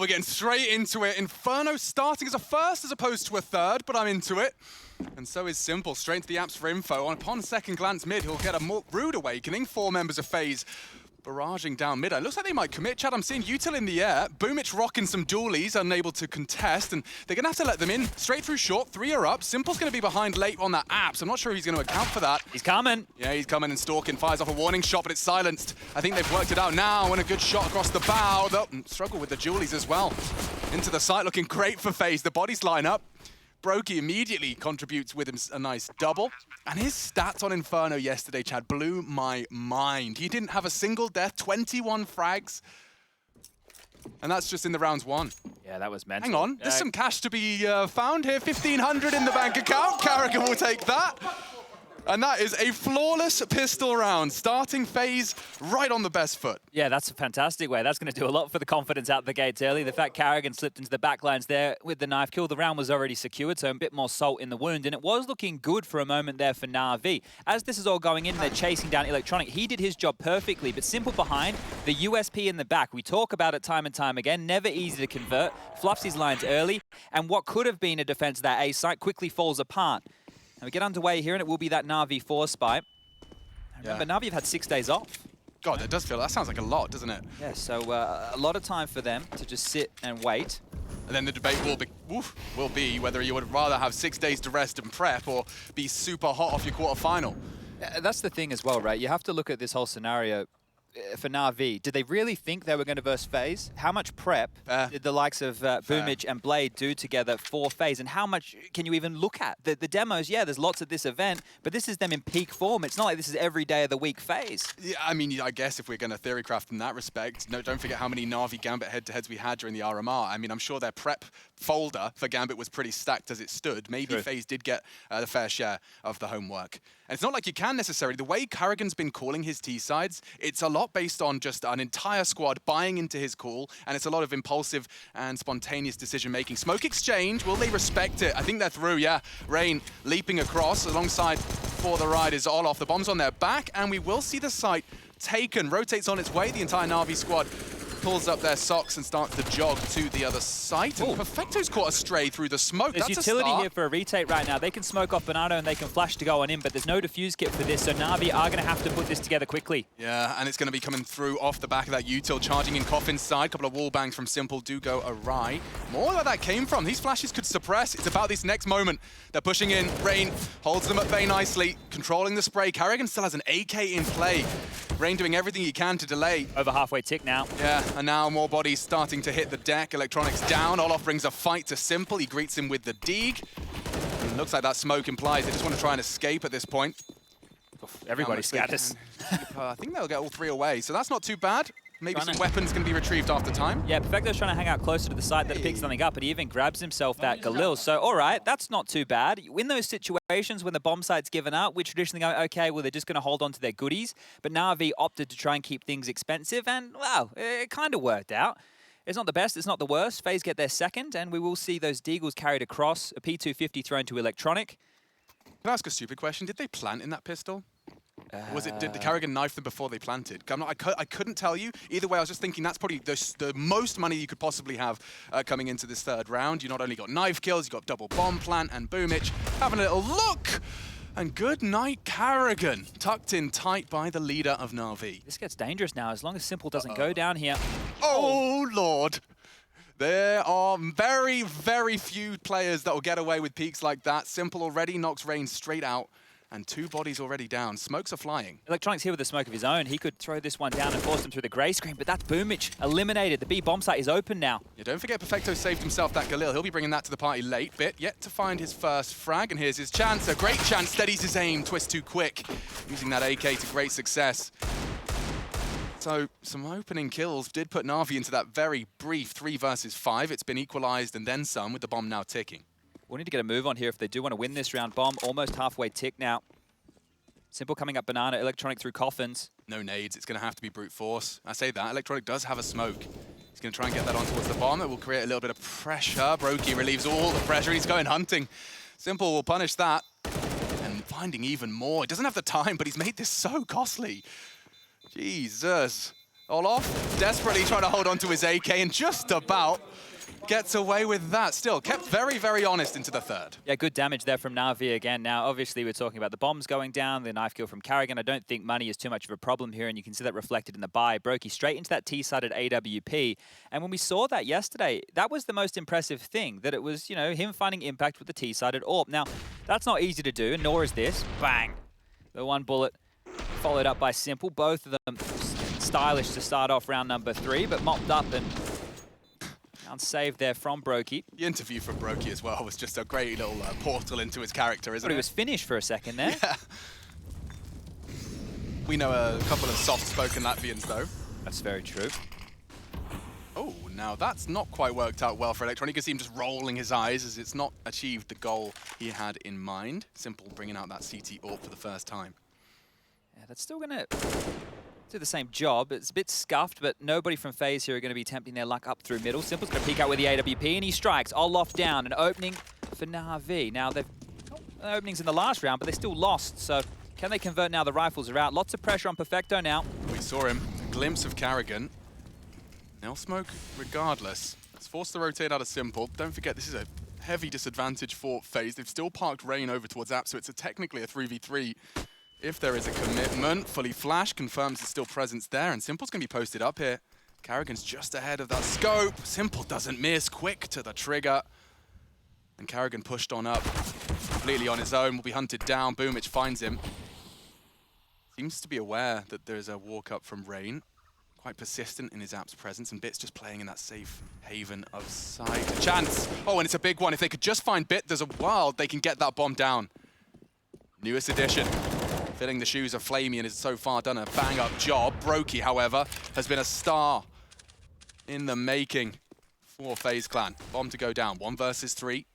we're getting straight into it. Inferno starting as a first as opposed to a third, but I'm into it. And so is Simple, straight into the apps for info. Upon second glance mid, he'll get a more rude awakening. 4 members of FaZe barraging down mid. It looks like they might commit, Chad. I'm seeing Util in the air. Boomich rocking some dualies, unable to contest, and they're going to have to let them in. Straight through short, 3 are up. Simple's going to be behind late on that apps. I'm not sure if he's going to account for that. He's coming. Yeah, he's coming and stalking. Fires off a warning shot, but it's silenced. I think they've worked it out now, and a good shot across the bow. They'll struggle with the dualies as well. Into the site, looking great for FaZe. The bodies line up. Brokey immediately contributes with him a nice double. And his stats on Inferno yesterday, Chad, blew my mind. He didn't have a single death, 21 frags. And that's just in the rounds 1. Yeah, that was mental. Hang on, there's some cash to be found here. 1,500 in the bank account. karrigan will take that. And that is a flawless pistol round, starting FaZe right on the best foot. Yeah, that's a fantastic way. That's going to do a lot for the confidence out the gates early. The fact karrigan slipped into the backlines there with the knife kill, the round was already secured, so a bit more salt in the wound. And it was looking good for a moment there for NaVi. As this is all going in, they're chasing down Electronic. He did his job perfectly, but Simple behind, the USP in the back. We talk about it time and time again. Never easy to convert. Fluffs his lines early, and what could have been a defense of that A site quickly falls apart. And we get underway here, and it will be that NaVi 4 spy. Remember, NaVi have had 6 days off. God, that sounds like a lot, doesn't it? Yeah, so a lot of time for them to just sit and wait. And then the debate will be whether you would rather have 6 days to rest and prep or be super hot off your quarterfinal. That's the thing as well, right? You have to look at this whole scenario. For NaVi, did they really think they were going to verse FaZe? How much prep did the likes of Boomich and Blade do together for FaZe? And how much can you even look at? The demos, yeah, there's lots at this event, but this is them in peak form. It's not like this is every day of the week FaZe. Yeah, I mean, I guess if we're going to theorycraft in that respect, no, don't forget how many NaVi Gambit head-to-heads we had during the RMR. I mean, I'm sure their prep folder for Gambit was pretty stacked as it stood. Maybe FaZe did get the fair share of the homework. And it's not like you can necessarily. The way karrigan's been calling his T-sides, it's a lot based on just an entire squad buying into his call, and it's a lot of impulsive and spontaneous decision-making. Smoke exchange, will they respect it? I think they're through, yeah. Rain leaping across alongside For the Ride is all off. The bomb's on their back, and we will see the site taken. Rotates on its way. The entire NaVi squad pulls up their socks and starts to jog to the other site. And Perfecto's caught a stray through the smoke. There's utility here for a retake right now. They can smoke off Banana and they can flash to go on in, but there's no defuse kit for this, so NaVi are going to have to put this together quickly. Yeah, and it's going to be coming through off the back of that util, charging in Coffin's side. A couple of wall bangs from Simple do go awry. More where that came from. These flashes could suppress. It's about this next moment. They're pushing in. Rain holds them at bay nicely, controlling the spray. karrigan still has an AK in play. Rain doing everything he can to delay. Over halfway tick now. Yeah, and now more bodies starting to hit the deck. Electronics down. Olof brings a fight to Simple. He greets him with the Deeg. And looks like that smoke implies they just want to try and escape at this point. Everybody scatters. I think they'll get all 3 away, so that's not too bad. Maybe some weapons can be retrieved after time. Yeah, Perfecto's trying to hang out closer to the site that picks something up, but he even grabs himself that Galil. So, all right, that's not too bad. In those situations when the bomb site's given up, we traditionally go, okay, well, they're just going to hold on to their goodies. But NaVi opted to try and keep things expensive, and, wow, it kind of worked out. It's not the best, it's not the worst. FaZe get their second, and we will see those Deagles carried across, a P250 thrown to Electronic. Can I ask a stupid question? Did they plant in that pistol? Did the karrigan knife them before they planted? I couldn't tell you. Either way, I was just thinking that's probably the most money you could possibly have coming into this third round. You not only got knife kills, you got double bomb plant and Boomich having a little look. And good night, karrigan, tucked in tight by the leader of NaVi. This gets dangerous now, as long as Simple doesn't go down here. Oh, Lord. There are very, very few players that will get away with peaks like that. Simple already knocks Rain straight out. And 2 bodies already down. Smokes are flying. Electronic's here with a smoke of his own. He could throw this one down and force him through the grey screen, but that's Boomich eliminated. The B bomb site is open now. Yeah, don't forget Perfecto saved himself that Galil. He'll be bringing that to the party late. Bit yet to find his first frag, and here's his chance. A great chance, steadies his aim, twists too quick. Using that AK to great success. So some opening kills did put NaVi into that very brief 3 versus 5. It's been equalized and then some with the bomb now ticking. We'll need to get a move on here if they do want to win this round. Bomb almost halfway tick now. Simple coming up Banana, Electronic through coffins. No nades, it's going to have to be brute force. I say that, Electronic does have a smoke. He's going to try and get that on towards the bomb. That will create a little bit of pressure. Brokey relieves all the pressure. He's going hunting. Simple will punish that. And finding even more. He doesn't have the time, but he's made this so costly. Jesus. Olof desperately trying to hold on to his AK and just about gets away with that. Still kept very, very honest into the third. Yeah, good damage there from NaVi again. Now, obviously, we're talking about the bombs going down, the knife kill from karrigan. I don't think money is too much of a problem here, and you can see that reflected in the buy. Brokey straight into that T-sided AWP. And when we saw that yesterday, that was the most impressive thing, that it was, you know, him finding impact with the T-sided AWP. Now, that's not easy to do, nor is this. Bang! The one bullet followed up by Simple. Both of them stylish to start off round number 3, but mopped up and saved there from Brokey. The interview from Brokey as well was just a great little portal into his character, isn't it? He was finished for a second there. Yeah. We know a couple of soft-spoken Latvians, though. That's very true. Oh, now that's not quite worked out well for Electronic. You can see him just rolling his eyes as it's not achieved the goal he had in mind. Simple bringing out that CT AWP for the first time. Yeah, that's still going to do the same job. It's a bit scuffed, but nobody from FaZe here are going to be tempting their luck up through middle. Simple's going to peek out with the AWP, and he strikes. Olof down, an opening for NaVi. Now, they've got openings in the last round, but they still lost, so can they convert now? The rifles are out. Lots of pressure on Perfecto now. We saw him. A glimpse of karrigan. They'll smoke regardless. It's forced to rotate out of Simple. Don't forget, this is a heavy disadvantage for FaZe. They've still parked Rain over towards App, so it's technically a 3v3. If there is a commitment, fully flash confirms there's still presence there, and Simple's going to be posted up here. karrigan's just ahead of that scope. Simple doesn't miss, quick to the trigger. And karrigan pushed on up, completely on his own, will be hunted down. Boomich finds him. Seems to be aware that there's a walk up from Rain. Quite persistent in his app's presence, and Bit's just playing in that safe haven of sight. A chance! Oh, and it's a big one. If they could just find Bit, there's a wild, they can get that bomb down. Newest addition. Filling the shoes of Flamey and has so far done a bang-up job. Brokey, however, has been a star in the making for FaZe Clan. Bomb to go down, 1 versus 3.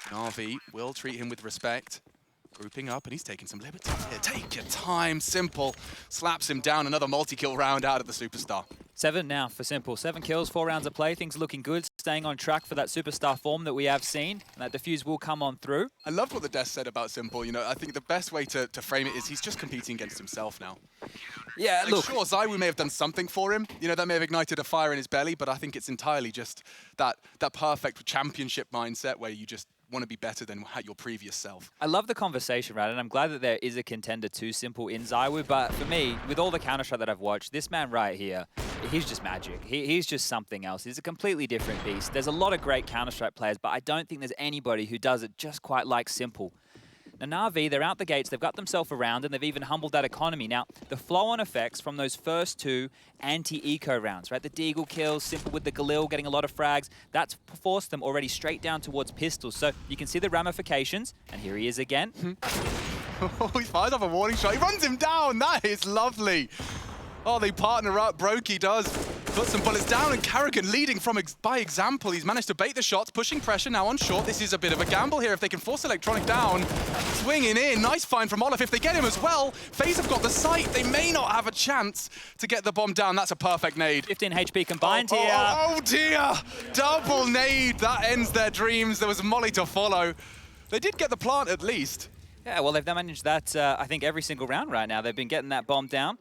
NaVi will treat him with respect. Grouping up, and he's taking some liberties here. Take your time, Simple. Slaps him down, another multi-kill round out of the Superstar. 7 now for Simple. 7 kills, 4 rounds of play. Things looking good. Staying on track for that Superstar form that we have seen. And that defuse will come on through. I loved what the desk said about Simple. You know, I think the best way to frame it is he's just competing against himself now. Yeah, like, look. Sure, ZywOo may have done something for him. You know, that may have ignited a fire in his belly, but I think it's entirely just that perfect championship mindset where you just want to be better than your previous self. I love the conversation, right? And I'm glad that there is a contender to Simple in ZywOo, but for me, with all the Counter-Strike that I've watched, this man right here, he's just magic. He's just something else. He's a completely different beast. There's a lot of great Counter-Strike players, but I don't think there's anybody who does it just quite like Simple. Now, NaVi, they're out the gates, they've got themselves around, and they've even humbled that economy. Now, the flow-on effects from those first 2 anti-eco rounds, right? The Deagle kills, Simple with the Galil getting a lot of frags, that's forced them already straight down towards pistols. So you can see the ramifications, and here he is again. Oh, he fires off a warning shot. He runs him down. That is lovely. Oh, they partner up. Brokey does put some bullets down, and karrigan leading by example. He's managed to bait the shots, pushing pressure now on short. This is a bit of a gamble here if they can force Electronic down. Swinging in. Nice find from Olof. If they get him as well, FaZe have got the sight. They may not have a chance to get the bomb down. That's a perfect nade. 15 HP combined here. Oh dear. Double nade. That ends their dreams. There was Molly to follow. They did get the plant at least. Yeah, well, they've managed that, I think, every single round right now. They've been getting that bomb down,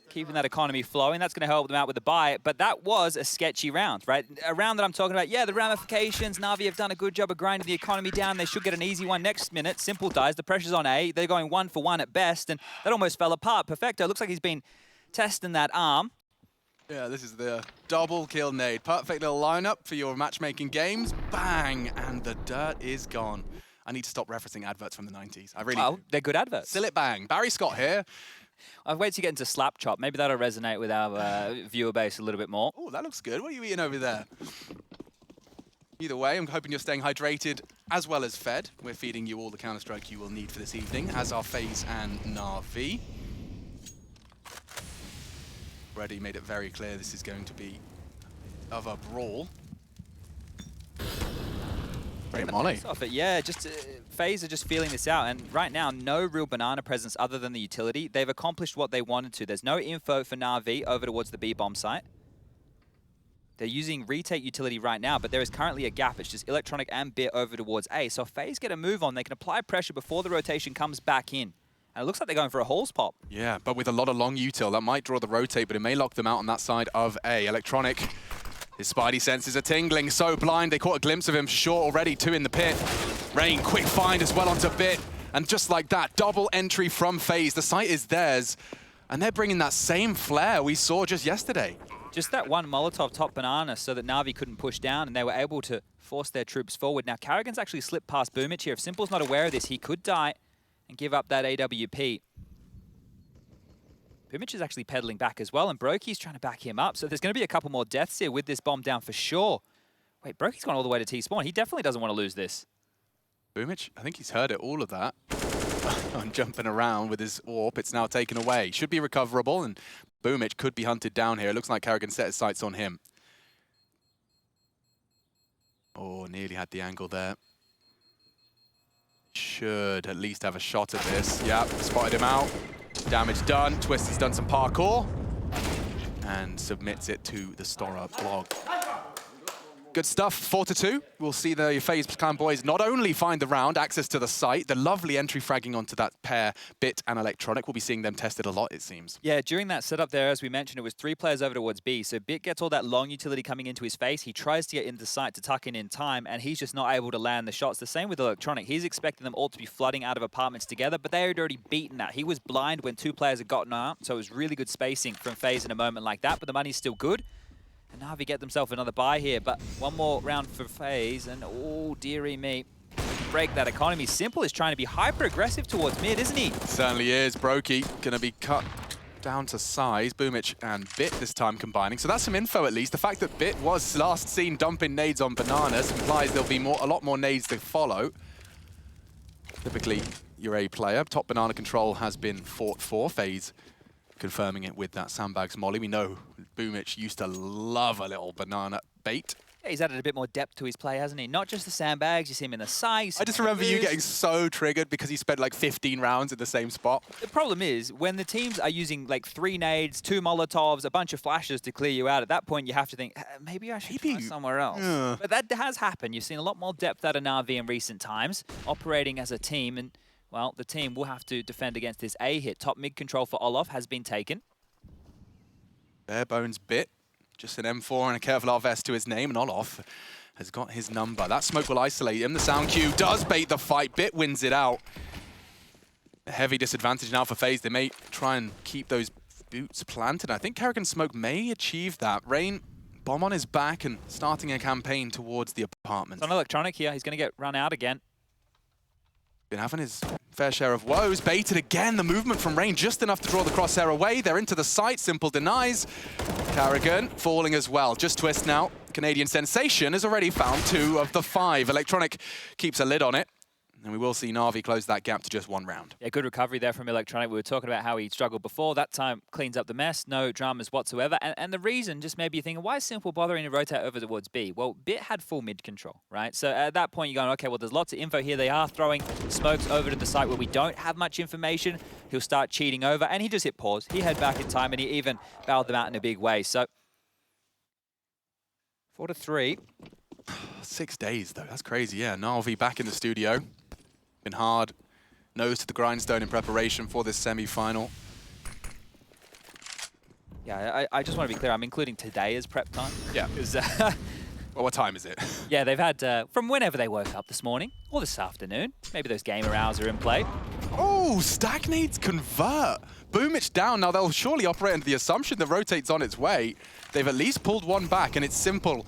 keeping that economy flowing. That's going to help them out with the buy. But that was a sketchy round, right? A round that I'm talking about, yeah, the ramifications. NaVi have done a good job of grinding the economy down. They should get an easy one next minute. Simple dies. The pressure's on A. They're going 1 for 1 at best, and that almost fell apart. Perfecto looks like he's been testing that arm. Yeah, this is the double kill nade. Perfect little lineup for your matchmaking games. Bang! And the dirt is gone. I need to stop referencing adverts from the 90s. I really do. They're good adverts. Still it bang. Barry Scott here. I've waited to get into Slap Chop. Maybe that'll resonate with our viewer base a little bit more. Oh, that looks good. What are you eating over there? Either way, I'm hoping you're staying hydrated as well as fed. We're feeding you all the Counter-Strike you will need for this evening, as are FaZe and NaVi. Already made it very clear this is going to be of a brawl. Great Molly. Yeah, just FaZe are just feeling this out, and right now, no real banana presence other than the utility. They've accomplished what they wanted to. There's no info for NaVi over towards the B-bomb site. They're using retake utility right now, but there is currently a gap. It's just Electronic and Bit over towards A. So if FaZe get a move on, they can apply pressure before the rotation comes back in. And it looks like they're going for a Halls pop. Yeah, but with a lot of long util, that might draw the rotate, but it may lock them out on that side of A. Electronic, his spidey senses are tingling, so blind. They caught a glimpse of him short already, 2 in the pit. Rain, quick find as well onto Bit. And just like that, double entry from FaZe. The site is theirs, and they're bringing that same flair we saw just yesterday. Just that one Molotov top banana so that NaVi couldn't push down, and they were able to force their troops forward. Now, karrigan's actually slipped past Boomich here. If Simple's not aware of this, he could die and give up that AWP. Boomich is actually pedaling back as well, and Brokey's trying to back him up. So there's going to be a couple more deaths here with this bomb down for sure. Wait, Brokey's gone all the way to T-spawn. He definitely doesn't want to lose this. Boomich, I think he's heard it, all of that. On jumping around with his AWP, it's now taken away. Should be recoverable, and Boomich could be hunted down here. It looks like karrigan set his sights on him. Oh, nearly had the angle there. Should at least have a shot at this. Yep, spotted him out. Damage done. Twist has done some parkour and submits it to the Stora blog. Good stuff, 4-2. We'll see the FaZe Clan boys not only find the round, access to the site, the lovely entry fragging onto that pair, Bit and Electronic. We'll be seeing them tested a lot, it seems. Yeah, during that setup there, as we mentioned, it was 3 players over towards B. So Bit gets all that long utility coming into his face. He tries to get into the site to tuck in time, and he's just not able to land the shots. The same with Electronic. He's expecting them all to be flooding out of apartments together, but they had already beaten that. He was blind when 2 players had gotten out, so it was really good spacing from FaZe in a moment like that, but the money's still good. And NaVi get themselves another buy here, but one more round for FaZe, and oh, dearie me. Break that economy. Simple is trying to be hyper-aggressive towards mid, isn't he? Certainly is. Brokey going to be cut down to size. Boomich and Bit this time combining. So that's some info at least. The fact that Bit was last seen dumping nades on bananas implies there'll be a lot more nades to follow. Typically, you're a player. Top banana control has been fought for. FaZe confirming it with that sandbags molly. We know Boomich used to love a little banana bait. Yeah, he's added a bit more depth to his play, hasn't he? Not just the sandbags, you see him in the size. I just remember you getting so triggered because he spent like 15 rounds in the same spot. The problem is, when the teams are using like 3 nades, 2 Molotovs, a bunch of flashes to clear you out, at that point you have to think, maybe I should try somewhere else. Yeah. But that has happened. You've seen a lot more depth out of NaVi in recent times, operating as a team, and well, the team will have to defend against this A hit. Top mid control for Olof has been taken. Bare bones Bit. Just an M4 and a Kevlar vest to his name, and Olof has got his number. That smoke will isolate him. The sound cue does bait the fight. Bit wins it out. A heavy disadvantage now for FaZe. They may try and keep those boots planted. I think karrigan smoke may achieve that. Rain, bomb on his back and starting a campaign towards the apartment. It's on Electronic here. He's going to get run out again. Been having his fair share of woes. Baited again. The movement from Rain just enough to draw the crosshair away. They're into the site. Simple denies. karrigan falling as well. Just Twist now. Canadian Sensation has already found 2 of the 5. Electronic keeps a lid on it. And we will see NaVi close that gap to just 1 round. Yeah, good recovery there from Electronic. We were talking about how he struggled before. That time cleans up the mess, no dramas whatsoever. And the reason, just maybe you're thinking, why is Simple bothering to rotate over towards B? Well, Bit had full mid control, right? So at that point, you're going, okay, well, there's lots of info here. They are throwing smokes over to the site where we don't have much information. He'll start cheating over, and he just hit pause. He had back in time, and he even bailed them out in a big way. So 4-3. 6 days, though. That's crazy. Yeah, NaVi back in the studio. Been hard, nose to the grindstone in preparation for this semi-final. Yeah, I just want to be clear. I'm including today as prep time. Yeah. Well, what time is it? Yeah, they've had from whenever they woke up this morning or this afternoon. Maybe those gamer hours are in play. Oh, Stagnades convert. Boomich down. Now, they'll surely operate under the assumption that rotate's on its way. They've at least pulled 1 back, and it's Simple.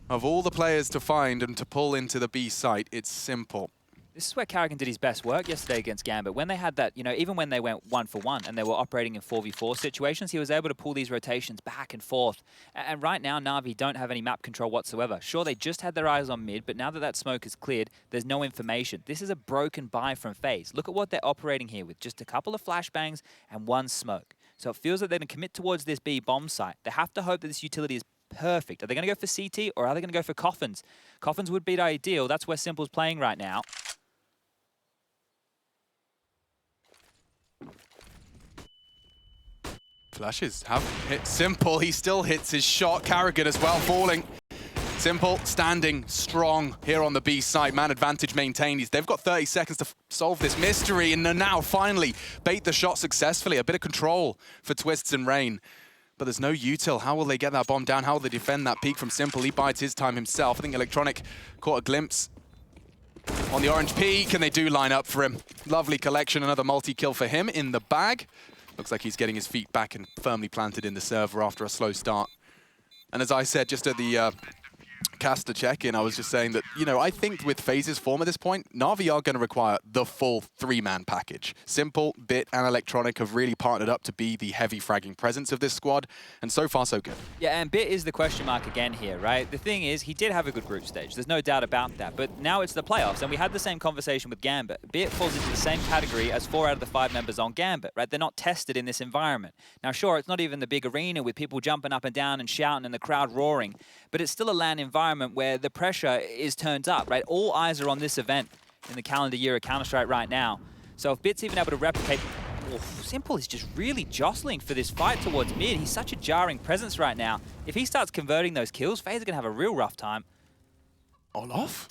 Of all the players to find and to pull into the B site, it's Simple. This is where karrigan did his best work yesterday against Gambit. When they had that, you know, even when they went 1-for-1 and they were operating in 4v4 situations, he was able to pull these rotations back and forth. And right now, NaVi don't have any map control whatsoever. Sure, they just had their eyes on mid, but now that that smoke is cleared, there's no information. This is a broken buy from FaZe. Look at what they're operating here with just a couple of flashbangs and 1 smoke. So it feels like they're going to commit towards this B bomb site. They have to hope that this utility is perfect. Are they going to go for CT or are they going to go for Coffins? Coffins would be ideal. That's where Simple's playing right now. Flashes have hit Simple. He still hits his shot. karrigan as well falling. Simple, standing strong here on the B side. Man advantage maintained. They've got 30 seconds to solve this mystery, and now finally bait the shot successfully. A bit of control for Twists and Rain. But there's no util. How will they get that bomb down? How will they defend that peak from Simple? He bides his time himself. I think Electronic caught a glimpse on the orange peak, and they do line up for him. Lovely collection, another multi-kill for him in the bag. Looks like he's getting his feet back and firmly planted in the server after a slow start. And as I said just at the caster check-in, I was just saying that, you know, I think with FaZe's form at this point, NaVi are going to require the full three-man package. Simple, Bit, and Electronic have really partnered up to be the heavy fragging presence of this squad, and so far so good. Yeah, and Bit is the question mark again here, right? The thing is, he did have a good group stage. There's no doubt about that, but now it's the playoffs, and we had the same conversation with Gambit. Bit falls into the same category as 4 out of the 5 members on Gambit, right? They're not tested in this environment. Now, sure, it's not even the big arena with people jumping up and down and shouting and the crowd roaring, but it's still a LAN environment where the pressure is turned up, right? All eyes are on this event in the calendar year of Counter-Strike right now. So if Bit's even able to replicate... Oh, Simple is just really jostling for this fight towards mid. He's such a jarring presence right now. If he starts converting those kills, FaZe are going to have a real rough time. Olof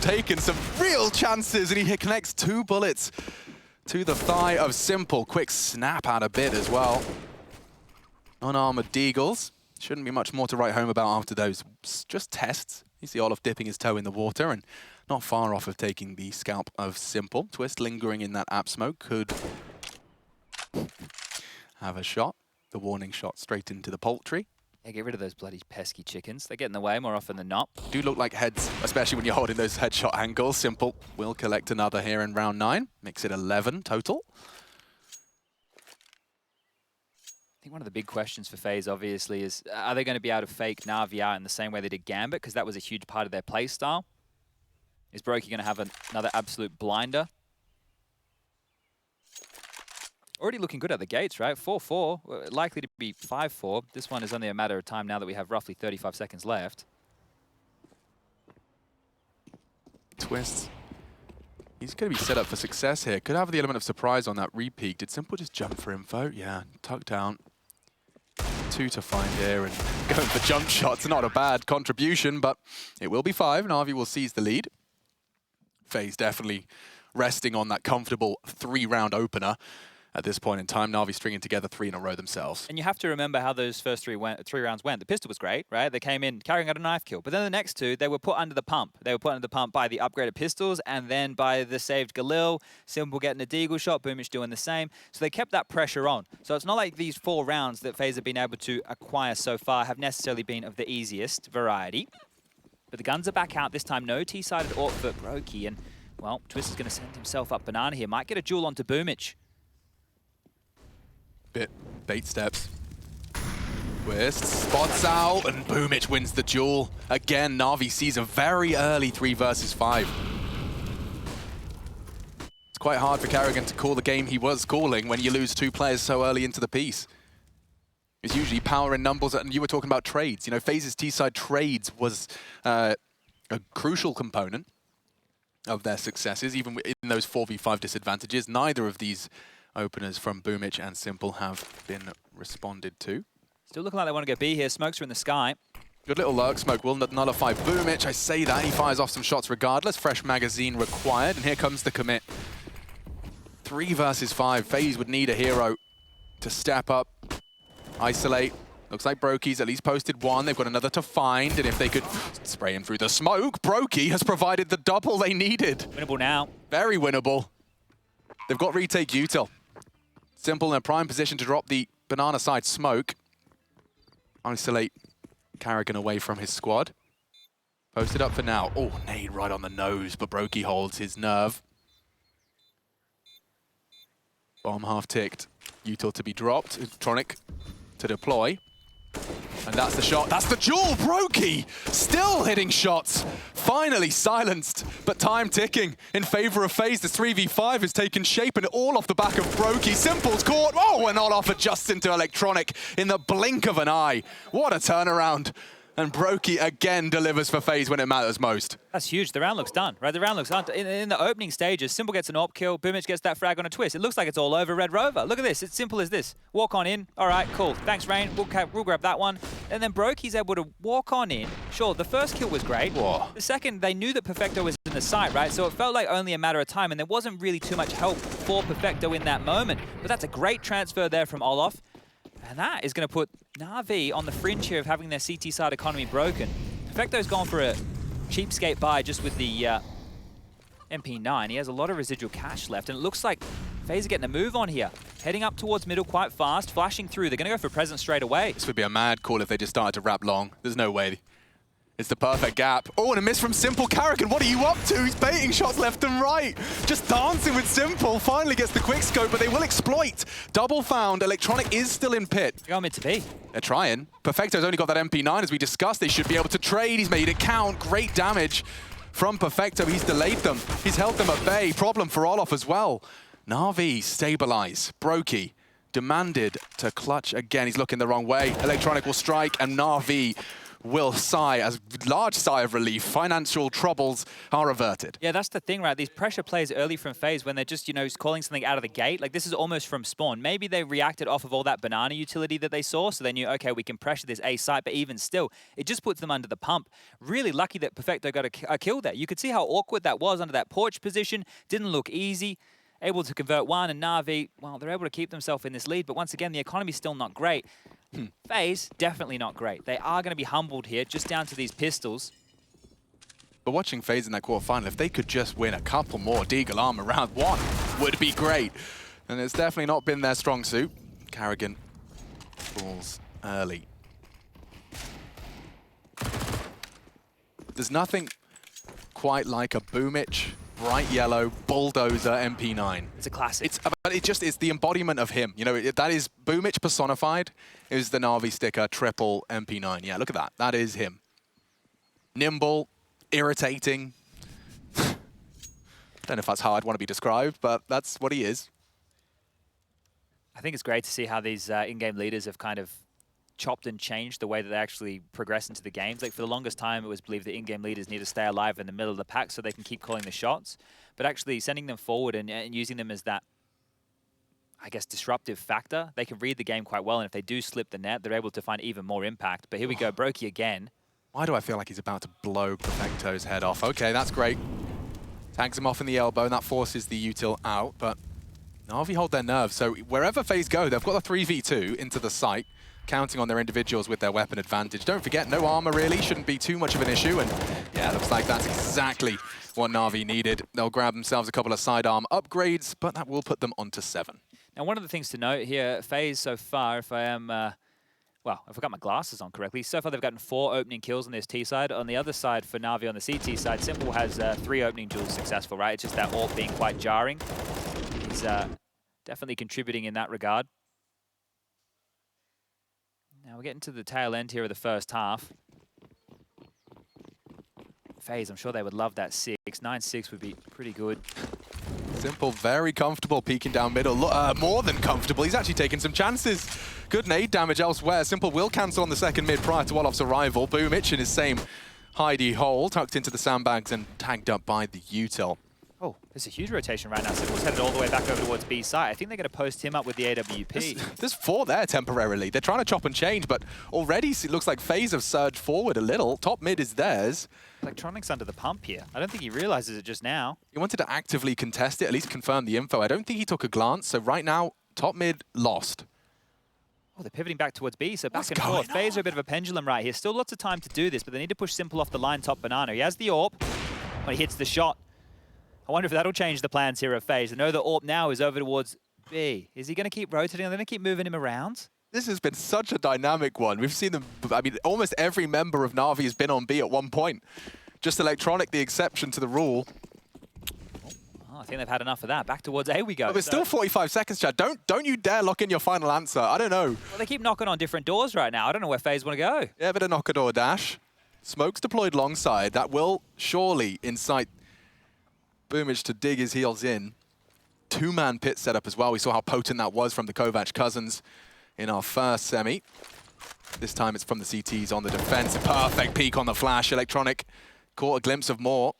taking some real chances, and he connects 2 bullets to the thigh of Simple. Quick snap out of Bit as well. Unarmored Deagles. Shouldn't be much more to write home about after those. Just tests. You see Olof dipping his toe in the water and not far off of taking the scalp of Simple. Twist lingering in that app smoke could have a shot. The warning shot straight into the poultry. Yeah, get rid of those bloody pesky chickens. They get in the way more often than not. Do look like heads, especially when you're holding those headshot angles. Simple will collect another here in round 9. Makes it 11 total. I think one of the big questions for FaZe, obviously, is are they going to be able to fake NaVi out in the same way they did Gambit? Because that was a huge part of their play style. Is Brokey going to have another absolute blinder? Already looking good at the gates, right? 4-4, likely to be 5-4. This one is only a matter of time now that we have roughly 35 seconds left. Twist. He's going to be set up for success here. Could have the element of surprise on that re-peak. Did Simple just jump for info? Yeah, tucked down. 2 to find here, and going for jump shots. Not a bad contribution, but it will be 5. NaVi will seize the lead. FaZe definitely resting on that comfortable 3-round opener. At this point in time, NaVi stringing together 3 in a row themselves. And you have to remember how those first 3 rounds went. The pistol was great, right? They came in carrying out a knife kill. But then the next 2, they were put under the pump. They were put under the pump by the upgraded pistols and then by the saved Galil. Simple getting a deagle shot, Boomich doing the same. So they kept that pressure on. So it's not like these 4 rounds that FaZe have been able to acquire so far have necessarily been of the easiest variety. But the guns are back out this time. No T-sided AWP for Brokey. And, well, Twist is going to send himself up banana here. Might get a duel onto Boomich. Bit bait steps. Twist spots out, and Boomich wins the duel. Again, NaVi sees a very early 3 versus 5. It's quite hard for karrigan to call the game he was calling when you lose 2 players so early into the piece. It's usually power in numbers, and you were talking about trades. You know, FaZe's T-side trades was a crucial component of their successes, even in those 4v5 disadvantages. Neither of these openers from Boomich and Simple have been responded to. Still looking like they want to go B here. Smokes are in the sky. Good little lurk smoke will nullify Boomich. I say that, he fires off some shots regardless. Fresh magazine required, and here comes the commit. 3 versus 5. FaZe would need a hero to step up, isolate. Looks like Brokey's at least posted 1. They've got another to find, and if they could spray him through the smoke, Brokey has provided the double they needed. Winnable now. Very winnable. They've got retake util. Simple in a prime position to drop the banana side smoke. Isolate karrigan away from his squad. Posted up for now. Oh, nade right on the nose, but Brokey holds his nerve. Bomb half ticked. Util to be dropped. Electronic to deploy. And that's the shot. That's the duel! Brokey still hitting shots. Finally silenced, but time ticking in favor of FaZe. The 3v5 has taken shape, and all off the back of Brokey. Simple's caught. Oh, and Olof adjusts into Electronic in the blink of an eye. What a turnaround And Brokey again delivers for FaZe when it matters most. That's huge. The round looks done, right? The round looks done. In the opening stages, Simple gets an AWP kill, Boomich gets that frag on a twist. It looks like it's all over Red Rover. Look at this. It's simple as this. Walk on in. All right, cool. Thanks, Rain. We'll grab that one. And then Brokey's able to walk on in. Sure, the first kill was great. Whoa. The second, they knew that Perfecto was in the site, right? So it felt like only a matter of time, and there wasn't really too much help for Perfecto in that moment. But that's a great transfer there from Olof. And that is going to put NaVi on the fringe here of having their CT side economy broken. Perfecto's gone for a cheapskate buy just with the MP9. He has a lot of residual cash left, and it looks like FaZe are getting a move on here. Heading up towards middle quite fast, flashing through. They're going to go for present straight away. This would be a mad call if they just started to wrap long. There's no way. It's the perfect gap. Oh, and a miss from Simple. karrigan, what are you up to? He's baiting shots left and right. Just dancing with Simple. Finally gets the quick scope, but they will exploit. Double found. Electronic is still in pit. They're going mid to B. They're trying. Perfecto's only got that MP9, as we discussed. They should be able to trade. He's made it count. Great damage from Perfecto. He's delayed them. He's held them at bay. Problem for Olof as well. NaVi stabilize. Brokey demanded to clutch again. He's looking the wrong way. Electronic will strike, and NaVi will sigh as large sigh of relief. Financial troubles are averted. Yeah, that's the thing, right? These pressure plays early from FaZe when they're just, calling something out of the gate. Like, this is almost from spawn. Maybe they reacted off of all that banana utility that they saw, so they knew, okay, we can pressure this A site, but even still, it just puts them under the pump. Really lucky that Perfecto got a kill there. You could see how awkward that was under that porch position. Didn't look easy. Able to convert one, and NaVi, well, they're able to keep themselves in this lead, but once again, the economy's still not great. FaZe, definitely not great. They are going to be humbled here, just down to these pistols. But watching FaZe in that quarterfinal, if they could just win a couple more Deagle Armor round one, would be great. And it's definitely not been their strong suit. karrigan falls early. There's nothing quite like a Boomich, bright yellow, bulldozer MP9. It's a classic. It's the embodiment of him. That is Boomich personified, is the NaVi sticker, triple MP9. Yeah, look at that. That is him. Nimble, irritating. Don't know if that's how I'd want to be described, but that's what he is. I think it's great to see how these in-game leaders have kind of chopped and changed the way that they actually progress into the games. Like, for the longest time, it was believed that in-game leaders need to stay alive in the middle of the pack so they can keep calling the shots. But actually sending them forward and using them as that, I guess, disruptive factor, they can read the game quite well. And if they do slip the net, they're able to find even more impact. But here we go, Brokey again. Why do I feel like he's about to blow Perfecto's head off? Okay, that's great. Tags him off in the elbow, and that forces the util out. But NaVi hold their nerve. So wherever FaZe go, they've got the 3v2 into the site, counting on their individuals with their weapon advantage. Don't forget, no armor really, shouldn't be too much of an issue. And yeah, looks like that's exactly what NaVi needed. They'll grab themselves a couple of sidearm upgrades, but that will put them onto 7. Now, one of the things to note here, FaZe so far, if I am, well, if I've got my glasses on correctly, so far they've gotten 4 opening kills on this T side. On the other side, for NaVi on the CT side, Simple has 3 opening duels successful, right? It's just that AWP being quite jarring. He's definitely contributing in that regard. Now we're getting to the tail end here of the first half. FaZe, I'm sure they would love that 6. 9-6 would be pretty good. Simple, very comfortable peeking down middle. More than comfortable. He's actually taking some chances. Good nade damage elsewhere. Simple will cancel on the second mid prior to Olof's arrival. Boomich in his same hidey hole, tucked into the sandbags and tagged up by the util. Oh, there's a huge rotation right now. Simple's headed all the way back over towards B side. I think they're going to post him up with the AWP. There's 4 there temporarily. They're trying to chop and change, but already it looks like FaZe have surged forward a little. Top mid is theirs. Electronic's under the pump here. I don't think he realizes it just now. He wanted to actively contest it, at least confirm the info. I don't think he took a glance, so right now, top mid lost. Oh, they're pivoting back towards B, so back and forth. FaZe are a bit of a pendulum right here. Still lots of time to do this, but they need to push Simple off the line top banana. He has the AWP when he hits the shot. I wonder if that'll change the plans here at FaZe. I know the AWP now is over towards B. Is he going to keep rotating? Are they going to keep moving him around? This has been such a dynamic one. We've seen them, I mean, almost every member of NaVi has been on B at one point. Just Electronic, the exception to the rule. Oh, I think they've had enough of that. Back towards A we go. But there's still 45 seconds, Chad. Don't you dare lock in your final answer. I don't know. Well, they keep knocking on different doors right now. I don't know where FaZe want to go. Yeah, bit of knock-a-door dash. Smoke's deployed long side. That will surely incite Boomich to dig his heels in. 2-man pit setup as well. We saw how potent that was from the Kovac cousins in our first semi. This time it's from the CTs on the defense. Perfect peek on the flash. Electronic caught a glimpse of more.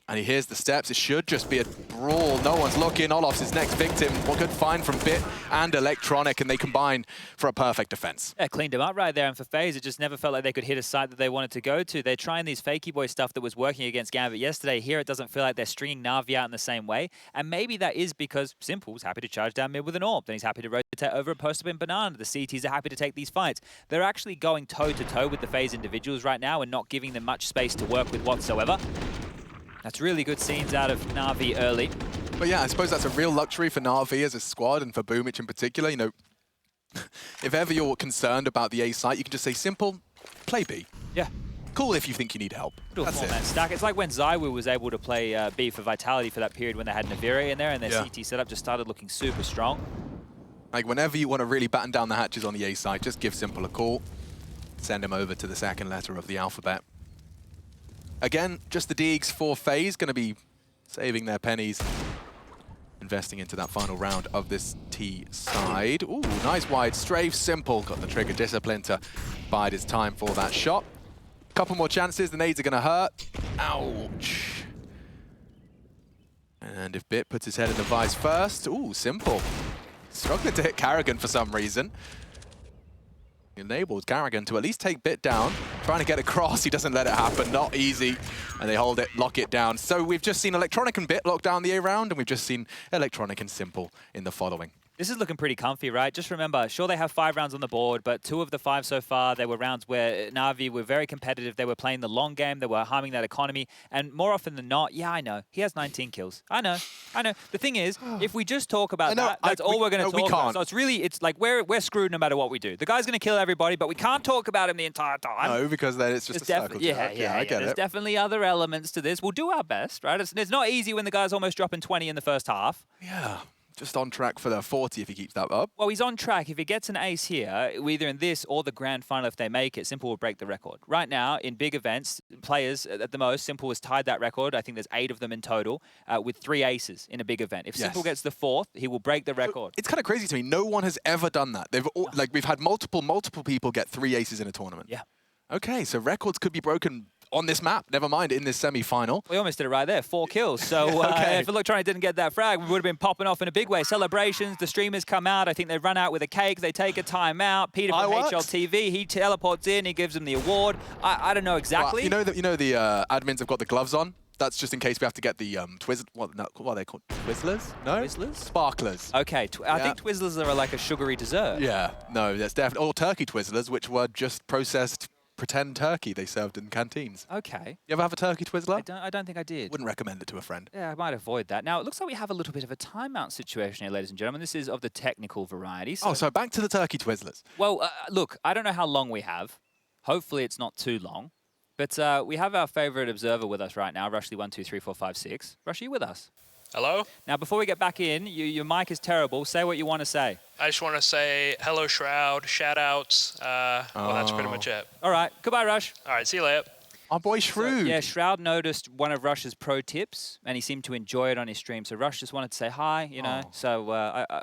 And he hears the steps. It should just be a brawl. No one's looking. Olof's his next victim. What good find from Bit and Electronic, and they combine for a perfect defense. Yeah, cleaned him up right there. And for FaZe, it just never felt like they could hit a site that they wanted to go to. They're trying these fakey boy stuff that was working against Gambit yesterday. Here, it doesn't feel like they're stringing NaVi out in the same way. And maybe that is because Simple's happy to charge down mid with an AWP. Then he's happy to rotate over a post-up in Banana. The CTs are happy to take these fights. They're actually going toe-to-toe with the FaZe individuals right now and not giving them much space to work with whatsoever. That's really good scenes out of NaVi early. But yeah, I suppose that's a real luxury for NaVi as a squad and for Boomich in particular. You know, if ever you're concerned about the A site, you can just say simple, play B. Yeah. Cool if you think you need help. Do a four-man stack. It's like when Zywoo was able to play B for Vitality for that period when they had NaVi in there and their CT setup just started looking super strong. Like whenever you want to really batten down the hatches on the A site, just give Simple a call. Send him over to the second letter of the alphabet. Again, just the Deegs for FaZe, going to be saving their pennies, investing into that final round of this T side. Ooh, nice wide strafe. Simple got the trigger discipline to bide his time for that shot. Couple more chances, the nades are going to hurt. Ouch. And if Bit puts his head in the vise first, ooh, Simple. Struggling to hit karrigan for some reason. Enables karrigan to at least take Bit down. Trying to get across, he doesn't let it happen. Not easy. And they hold it, lock it down. So we've just seen Electronic and Bit lock down the A round, and we've just seen Electronic and Simple in the following. This is looking pretty comfy, right? Just remember, sure, they have 5 rounds on the board, but 2 of the 5 so far, they were rounds where NaVi were very competitive. They were playing the long game. They were harming that economy. And more often than not, yeah, I know, he has 19 kills. I know. The thing is, if we just talk about that, that's all we're going to talk about. So it's like we're screwed no matter what we do. The guy's going to kill everybody, but we can't talk about him the entire time. No, because then it's just a circle. Yeah, I get it. There's definitely other elements to this. We'll do our best, right? It's not easy when the guy's almost dropping 20 in the first half. Yeah. Just on track for the 40 if he keeps that up. Well, he's on track. If he gets an ace here, either in this or the grand final, if they make it, Simple will break the record. Right now, in big events, players at the most, Simple has tied that record. I think there's 8 of them in total, with 3 aces in a big event. If Simple gets the 4th, he will break the record. It's kind of crazy to me. No one has ever done that. They've all, like we've had multiple people get 3 aces in a tournament. Yeah. Okay, so records could be broken on this map, never mind in this semi-final. We almost did it right there, 4 kills. So if Electronic didn't get that frag, we would have been popping off in a big way. Celebrations, the streamers come out. I think they run out with a cake. They take a timeout. Peter from HLTV, he teleports in. He gives them the award. I don't know exactly. Well, you know the admins have got the gloves on. That's just in case we have to get the what are they called? Twizzlers? No? Twizzlers? Sparklers. Okay, I think Twizzlers are like a sugary dessert. Yeah, no, that's definitely. Or turkey Twizzlers, which were just processed pretend turkey they served in canteens. Okay. You ever have a turkey Twizzler? I don't think I did. Wouldn't recommend it to a friend. Yeah, I might avoid that. Now, it looks like we have a little bit of a timeout situation here, ladies and gentlemen. This is of the technical variety. So back to the turkey Twizzlers. Well, look, I don't know how long we have. Hopefully it's not too long. But we have our favorite observer with us right now, Rushley1234566. Rush, are you with us? Hello? Now, before we get back in, your mic is terrible. Say what you want to say. I just want to say hello, Shroud, shout-outs. Well, that's pretty much it. All right. Goodbye, Rush. All right, see you later. Our boy Shroud. So, yeah, Shroud noticed one of Rush's pro tips, and he seemed to enjoy it on his stream. So Rush just wanted to say hi, you know. So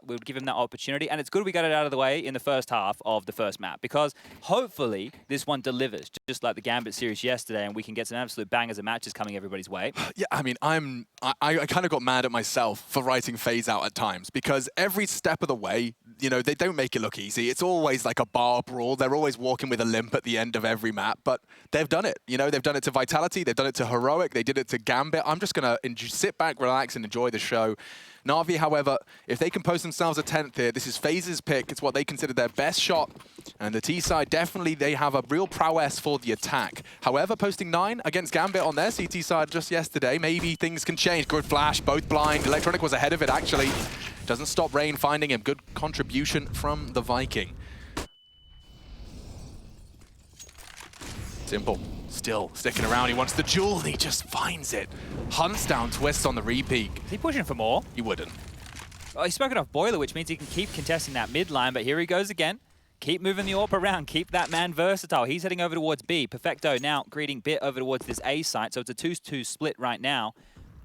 we'll give him that opportunity. And it's good we got it out of the way in the first half of the first map, because hopefully this one delivers, just like the Gambit series yesterday, and we can get some absolute bangers of matches coming everybody's way. Yeah, I mean, I kind of got mad at myself for writing FaZe out at times, because every step of the way, you know, they don't make it look easy. It's always like a bar brawl. They're always walking with a limp at the end of every map, but they've done it. You know, they've done it to Vitality, they've done it to Heroic, they did it to Gambit. I'm just going to sit back, relax, and enjoy the show. NaVi, however, if they can post themselves a 10th here, this is FaZe's pick. It's what they consider their best shot. And the T side, definitely, they have a real prowess for the attack. However, posting 9 against Gambit on their CT side just yesterday, maybe things can change. Good flash, both blind. Electronic was ahead of it, actually. Doesn't stop Rain finding him. Good contribution from the Viking. Simple. Still sticking around. He wants the jewel, and he just finds it. Hunts down Twist on the repeat. Is he pushing for more? He wouldn't. Oh, he's spoken off Boiler, which means he can keep contesting that mid line, but here he goes again. Keep moving the AWP around. Keep that man versatile. He's heading over towards B. Perfecto now greeting Bit over towards this A site, so it's a 2-2 split right now.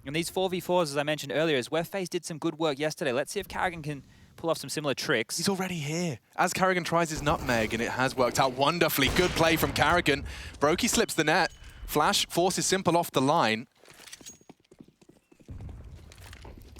And these 4v4s, as I mentioned earlier, is where FaZe did some good work yesterday. Let's see if karrigan can pull off some similar tricks. He's already here. As karrigan tries his nutmeg, and it has worked out wonderfully. Good play from karrigan. Brokey slips the net. Flash forces Simple off the line.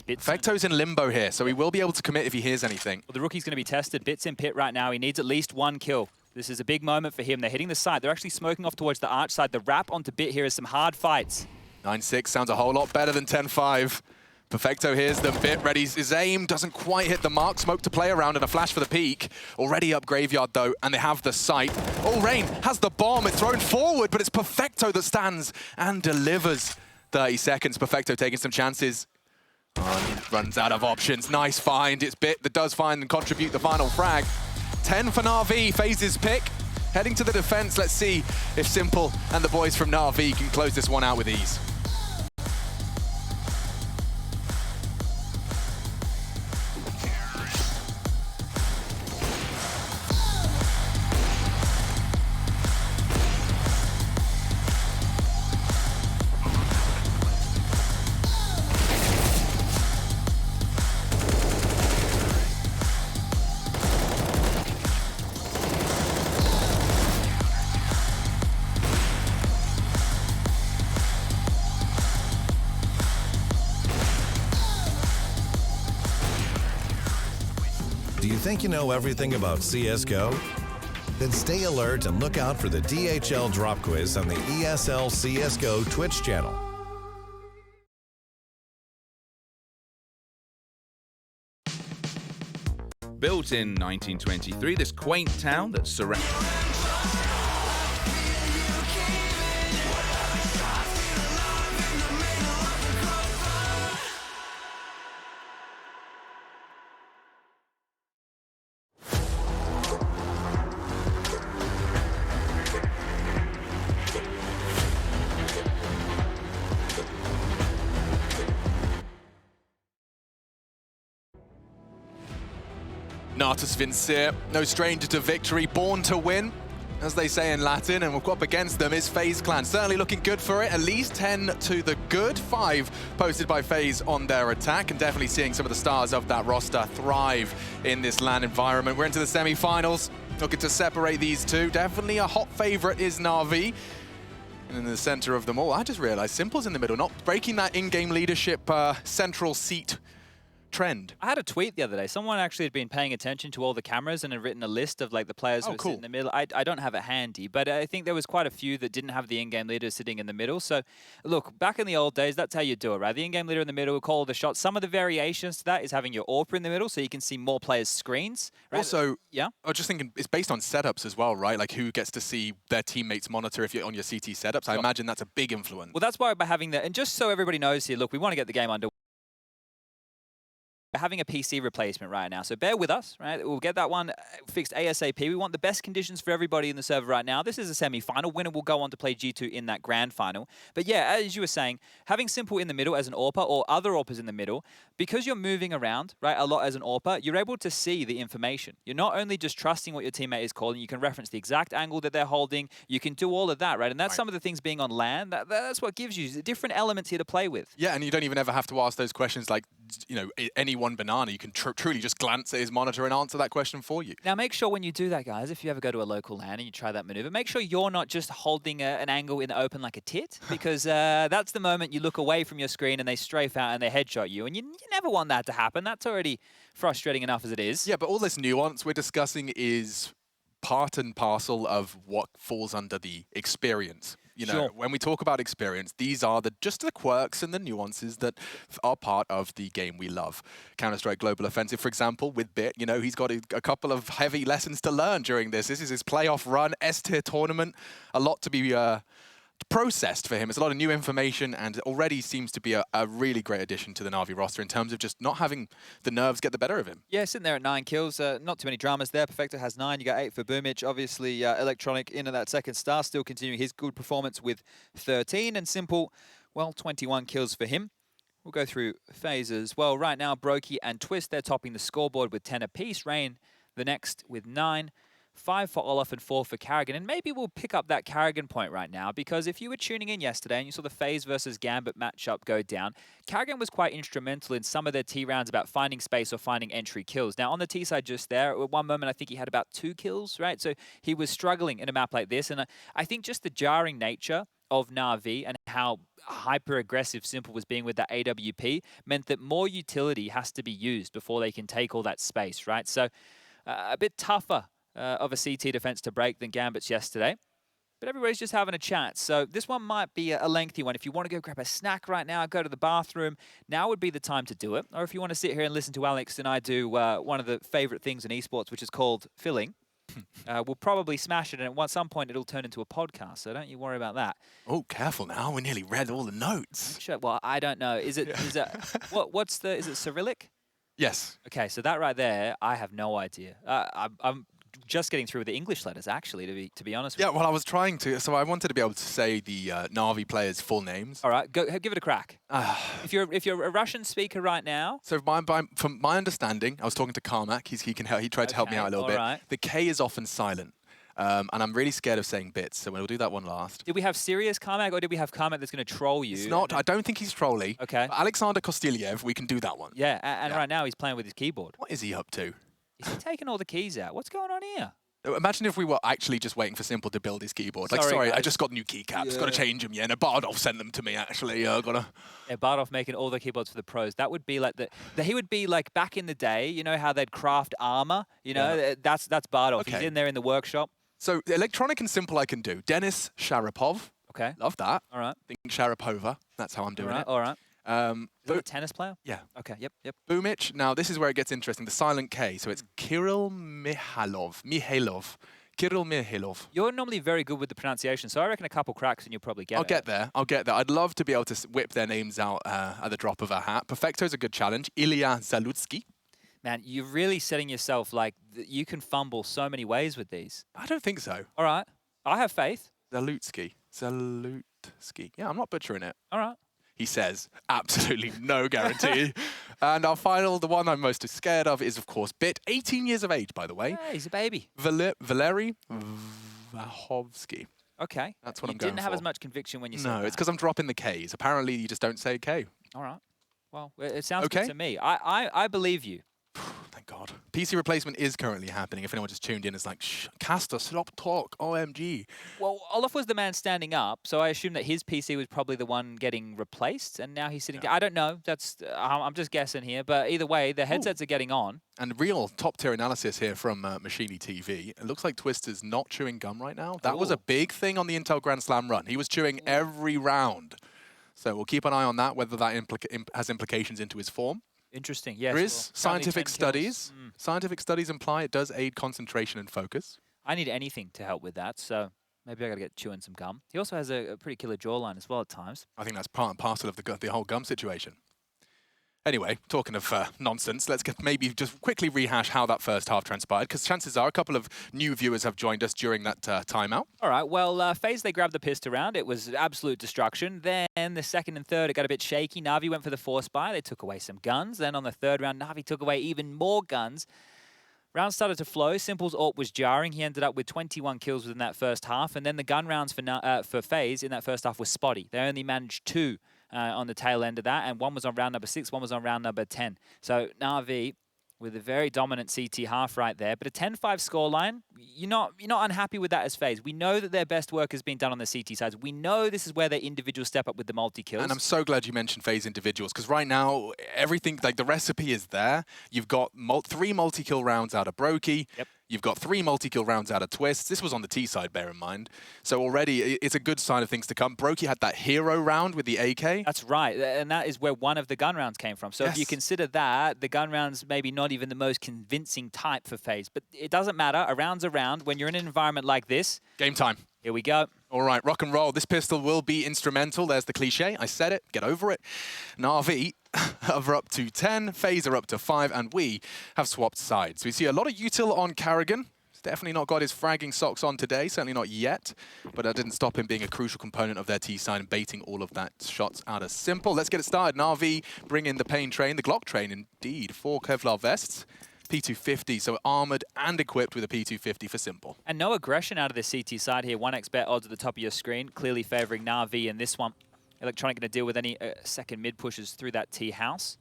Perfecto's in limbo here, so he will be able to commit if he hears anything. Well, the rookie's going to be tested. Bit's in pit right now. He needs at least 1 kill. This is a big moment for him. They're hitting the side. They're actually smoking off towards the arch side. The wrap onto Bit here is some hard fights. 9-6 sounds a whole lot better than 10-5. Perfecto hears the Bit, readies his aim, doesn't quite hit the mark. Smoke to play around and a flash for the peak. Already up graveyard though, and they have the sight. Oh, Rain has the bomb. It's thrown forward, but it's Perfecto that stands and delivers. 30 seconds. Perfecto taking some chances. Runs out of options. Nice find. It's Bit that does find and contribute the final frag. 10 for NaVi. FaZe's pick. Heading to the defense. Let's see if Simple and the boys from NaVi can close this one out with ease. Do you think you know everything about CSGO? Then stay alert and look out for the DHL drop quiz on the ESL CSGO Twitch channel. Built in 1923, this quaint town that's surrounded. Natus Vincere, no stranger to victory, born to win, as they say in Latin, and we've got up against them is FaZe Clan. Certainly looking good for it, at least 10 to the good. 5 posted by FaZe on their attack, and definitely seeing some of the stars of that roster thrive in this LAN environment. We're into the semi-finals, looking to separate these two. Definitely a hot favorite is NaVi. And in the center of them all, I just realized Simple's in the middle, not breaking that in-game leadership central seat trend. I had a tweet the other day. Someone actually had been paying attention to all the cameras and had written a list of like the players who were sitting in the middle. I don't have it handy, but I think there was quite a few that didn't have the in-game leader sitting in the middle. So look, back in the old days, that's how you do it, right? The in-game leader in the middle will call the shots. Some of the variations to that is having your AWPer in the middle so you can see more players' screens. Right? Also, yeah, I was just thinking, it's based on setups as well, right? Like who gets to see their teammates monitor if you're on your CT setups. I imagine that's a big influence. Well, that's why by having that, and just so everybody knows here, look, we want to get the game under. We're having a PC replacement right now, so bear with us, right? We'll get that one fixed ASAP. We want the best conditions for everybody in the server right now. This is a semi-final. Winner will go on to play G2 in that grand final. But yeah, as you were saying, having Simple in the middle as an AWPer or other AWPers in the middle, because you're moving around, right, a lot as an AWPer, you're able to see the information. You're not only just trusting what your teammate is calling, you can reference the exact angle that they're holding. You can do all of that, right? And that's some of the things being on LAN. That's what gives you different elements here to play with. Yeah, and you don't even ever have to ask those questions like, you know, any one banana. You can truly just glance at his monitor and answer that question for you. Now, make sure when you do that, guys, if you ever go to a local LAN and you try that maneuver, make sure you're not just holding an angle in the open like a tit, because that's the moment you look away from your screen and they strafe out and they headshot you. And you never want that to happen. That's already frustrating enough as it is. Yeah, but all this nuance we're discussing is part and parcel of what falls under the experience. You know, when we talk about experience, these are just the quirks and the nuances that are part of the game we love. Counter-Strike Global Offensive, for example, with Bit, you know, he's got a couple of heavy lessons to learn during this. This is his playoff run, S-tier tournament, a lot to be processed for him. It's a lot of new information and already seems to be a really great addition to the NaVi roster in terms of just not having the nerves get the better of him. Yeah, sitting there at 9 kills. Not too many dramas there. Perfecto has 9. You got 8 for Boomich. Obviously, Electronic into that second star, still continuing his good performance with 13. And Simple, well, 21 kills for him. We'll go through FaZe as well. Right now, Brokey and Twist, they're topping the scoreboard with 10 apiece. Rain, the next with 9. 5 for Olaf and 4 for karrigan. And maybe we'll pick up that karrigan point right now, because if you were tuning in yesterday and you saw the FaZe versus Gambit matchup go down, karrigan was quite instrumental in some of their T rounds about finding space or finding entry kills. Now, on the T side just there, at one moment, I think he had about 2 kills, right? So he was struggling in a map like this. And I think just the jarring nature of NaVi and how hyper-aggressive Simple was being with that AWP meant that more utility has to be used before they can take all that space, right? So a bit tougher of a CT defense to break than Gambit's yesterday. But everybody's just having a chat. So this one might be a lengthy one. If you want to go grab a snack right now, go to the bathroom, now would be the time to do it. Or if you want to sit here and listen to Alex and I do one of the favorite things in esports, which is called filling, we'll probably smash it, and at some point it'll turn into a podcast, so don't you worry about that. Oh, careful now. We nearly read all the notes. Sure. Well, I don't know. Is it is it Cyrillic? Yes. Okay, so that right there, I have no idea. I'm just getting through with the English letters, actually, to be honest with you. Yeah, well, I was trying to, so I wanted to be able to say the NaVi players' full names. All right, go give it a crack. If you're a Russian speaker right now. So from my understanding, I was talking to Carmack. He tried to help me out a little bit. Right. The K is often silent. And I'm really scared of saying bits, so we'll do that one last. Did we have serious Carmack, or did we have Carmack that's going to troll you? It's not. I don't think he's trolly. Okay. But Alexander Kostilyev, we can do that one. Yeah, and right now he's playing with his keyboard. What is he up to? Is he taking all the keys out? What's going on here? Imagine if we were actually just waiting for Simple to build his keyboard. Like, sorry, I just got new keycaps. Got to change them. Yeah, no, Bardov sent them to me, actually. Gotta. Yeah, Bardov making all the keyboards for the pros. That would be like he would be like back in the day. You know how they'd craft armor. You know, that's Bardov. Okay. He's in there in the workshop. So electronic and Simple I can do. Denis Sharapov. Okay. Love that. All right. Thinking Sharapova. That's how I'm doing it. All right. Is that a tennis player? Yeah. Okay. Yep. Boomich. Now this is where it gets interesting. The silent K. So it's Kirill Mihailov. Kirill Mihailov. You're normally very good with the pronunciation, so I reckon a couple cracks and you'll probably get it. I'll get there. I'd love to be able to whip their names out at the drop of a hat. Perfecto's a good challenge. Ilya Zalutsky. Man, you're really setting yourself like you can fumble so many ways with these. I don't think so. All right. I have faith. Zalutsky. Yeah, I'm not butchering it. All right. He says, absolutely no guarantee. And our final, the one I'm most scared of, is, of course, Bit. 18 years of age, by the way. Yeah, he's a baby. Valery Vahovsky. Okay. That's what I'm going for. You didn't have as much conviction when you said that. No, it's because I'm dropping the Ks. Apparently, you just don't say K. All right. Well, it sounds good to me. I believe you. Thank God. PC replacement is currently happening. If anyone just tuned in, it's like, shh, Caster, stop talk, OMG. Well, Olaf was the man standing up, so I assume that his PC was probably the one getting replaced, and now he's sitting down. I don't know. I'm just guessing here, but either way, the headsets are getting on. And real top-tier analysis here from Machini TV. It looks like Twister's not chewing gum right now. That was a big thing on the Intel Grand Slam run. He was chewing every round. So we'll keep an eye on that, whether that has implications into his form. Interesting, yes. There is scientific studies. Scientific studies imply it does aid concentration and focus. I need anything to help with that, so maybe I got to get chewing some gum. He also has a pretty killer jawline as well at times. I think that's part and parcel of the whole gum situation. Anyway, talking of nonsense, let's maybe just quickly rehash how that first half transpired, because chances are a couple of new viewers have joined us during that timeout. All right, well, FaZe, they grabbed the pistol round. It was absolute destruction. Then the second and third, it got a bit shaky. NaVi went for the force buy. They took away some guns. Then on the third round, NaVi took away even more guns. Rounds started to flow. Simple's ult was jarring. He ended up with 21 kills within that first half. And then the gun rounds for FaZe in that first half was spotty. They only managed 2 on the tail end of that. And one was on round number 6, one was on round number 10. So NaVi with a very dominant CT half right there. But a 10-5 scoreline, you're not unhappy with that as FaZe. We know that their best work has been done on the CT sides. We know this is where their individuals step up with the multi-kills. And I'm so glad you mentioned FaZe individuals, because right now, everything, like the recipe is there. You've got 3 multi-kill rounds out of Brokey. Yep. You've got 3 multi-kill rounds out of Twists. This was on the T side, bear in mind. So already, it's a good sign of things to come. Brokey had that hero round with the AK. That's right, and that is where one of the gun rounds came from. So if you consider that, the gun rounds maybe not even the most convincing type for FaZe. But it doesn't matter. A round's a round. When you're in an environment like this... Game time. Here we go. All right, rock and roll. This pistol will be instrumental. There's the cliche. I said it. Get over it. NaVi are up to 10, FaZe are up to 5, and we have swapped sides. We see a lot of util on karrigan. He's definitely not got his fragging socks on today, certainly not yet, but that didn't stop him being a crucial component of their T side and baiting all of that shots out of Simple. Let's get it started. NaVi bring in the pain train, the Glock train indeed, 4 Kevlar vests. P250, so armored and equipped with a P250 for Simple. And no aggression out of the CT side here. 1x bet odds at the top of your screen, clearly favoring NaVi in this one. Electronic going to deal with any second mid pushes through that T house.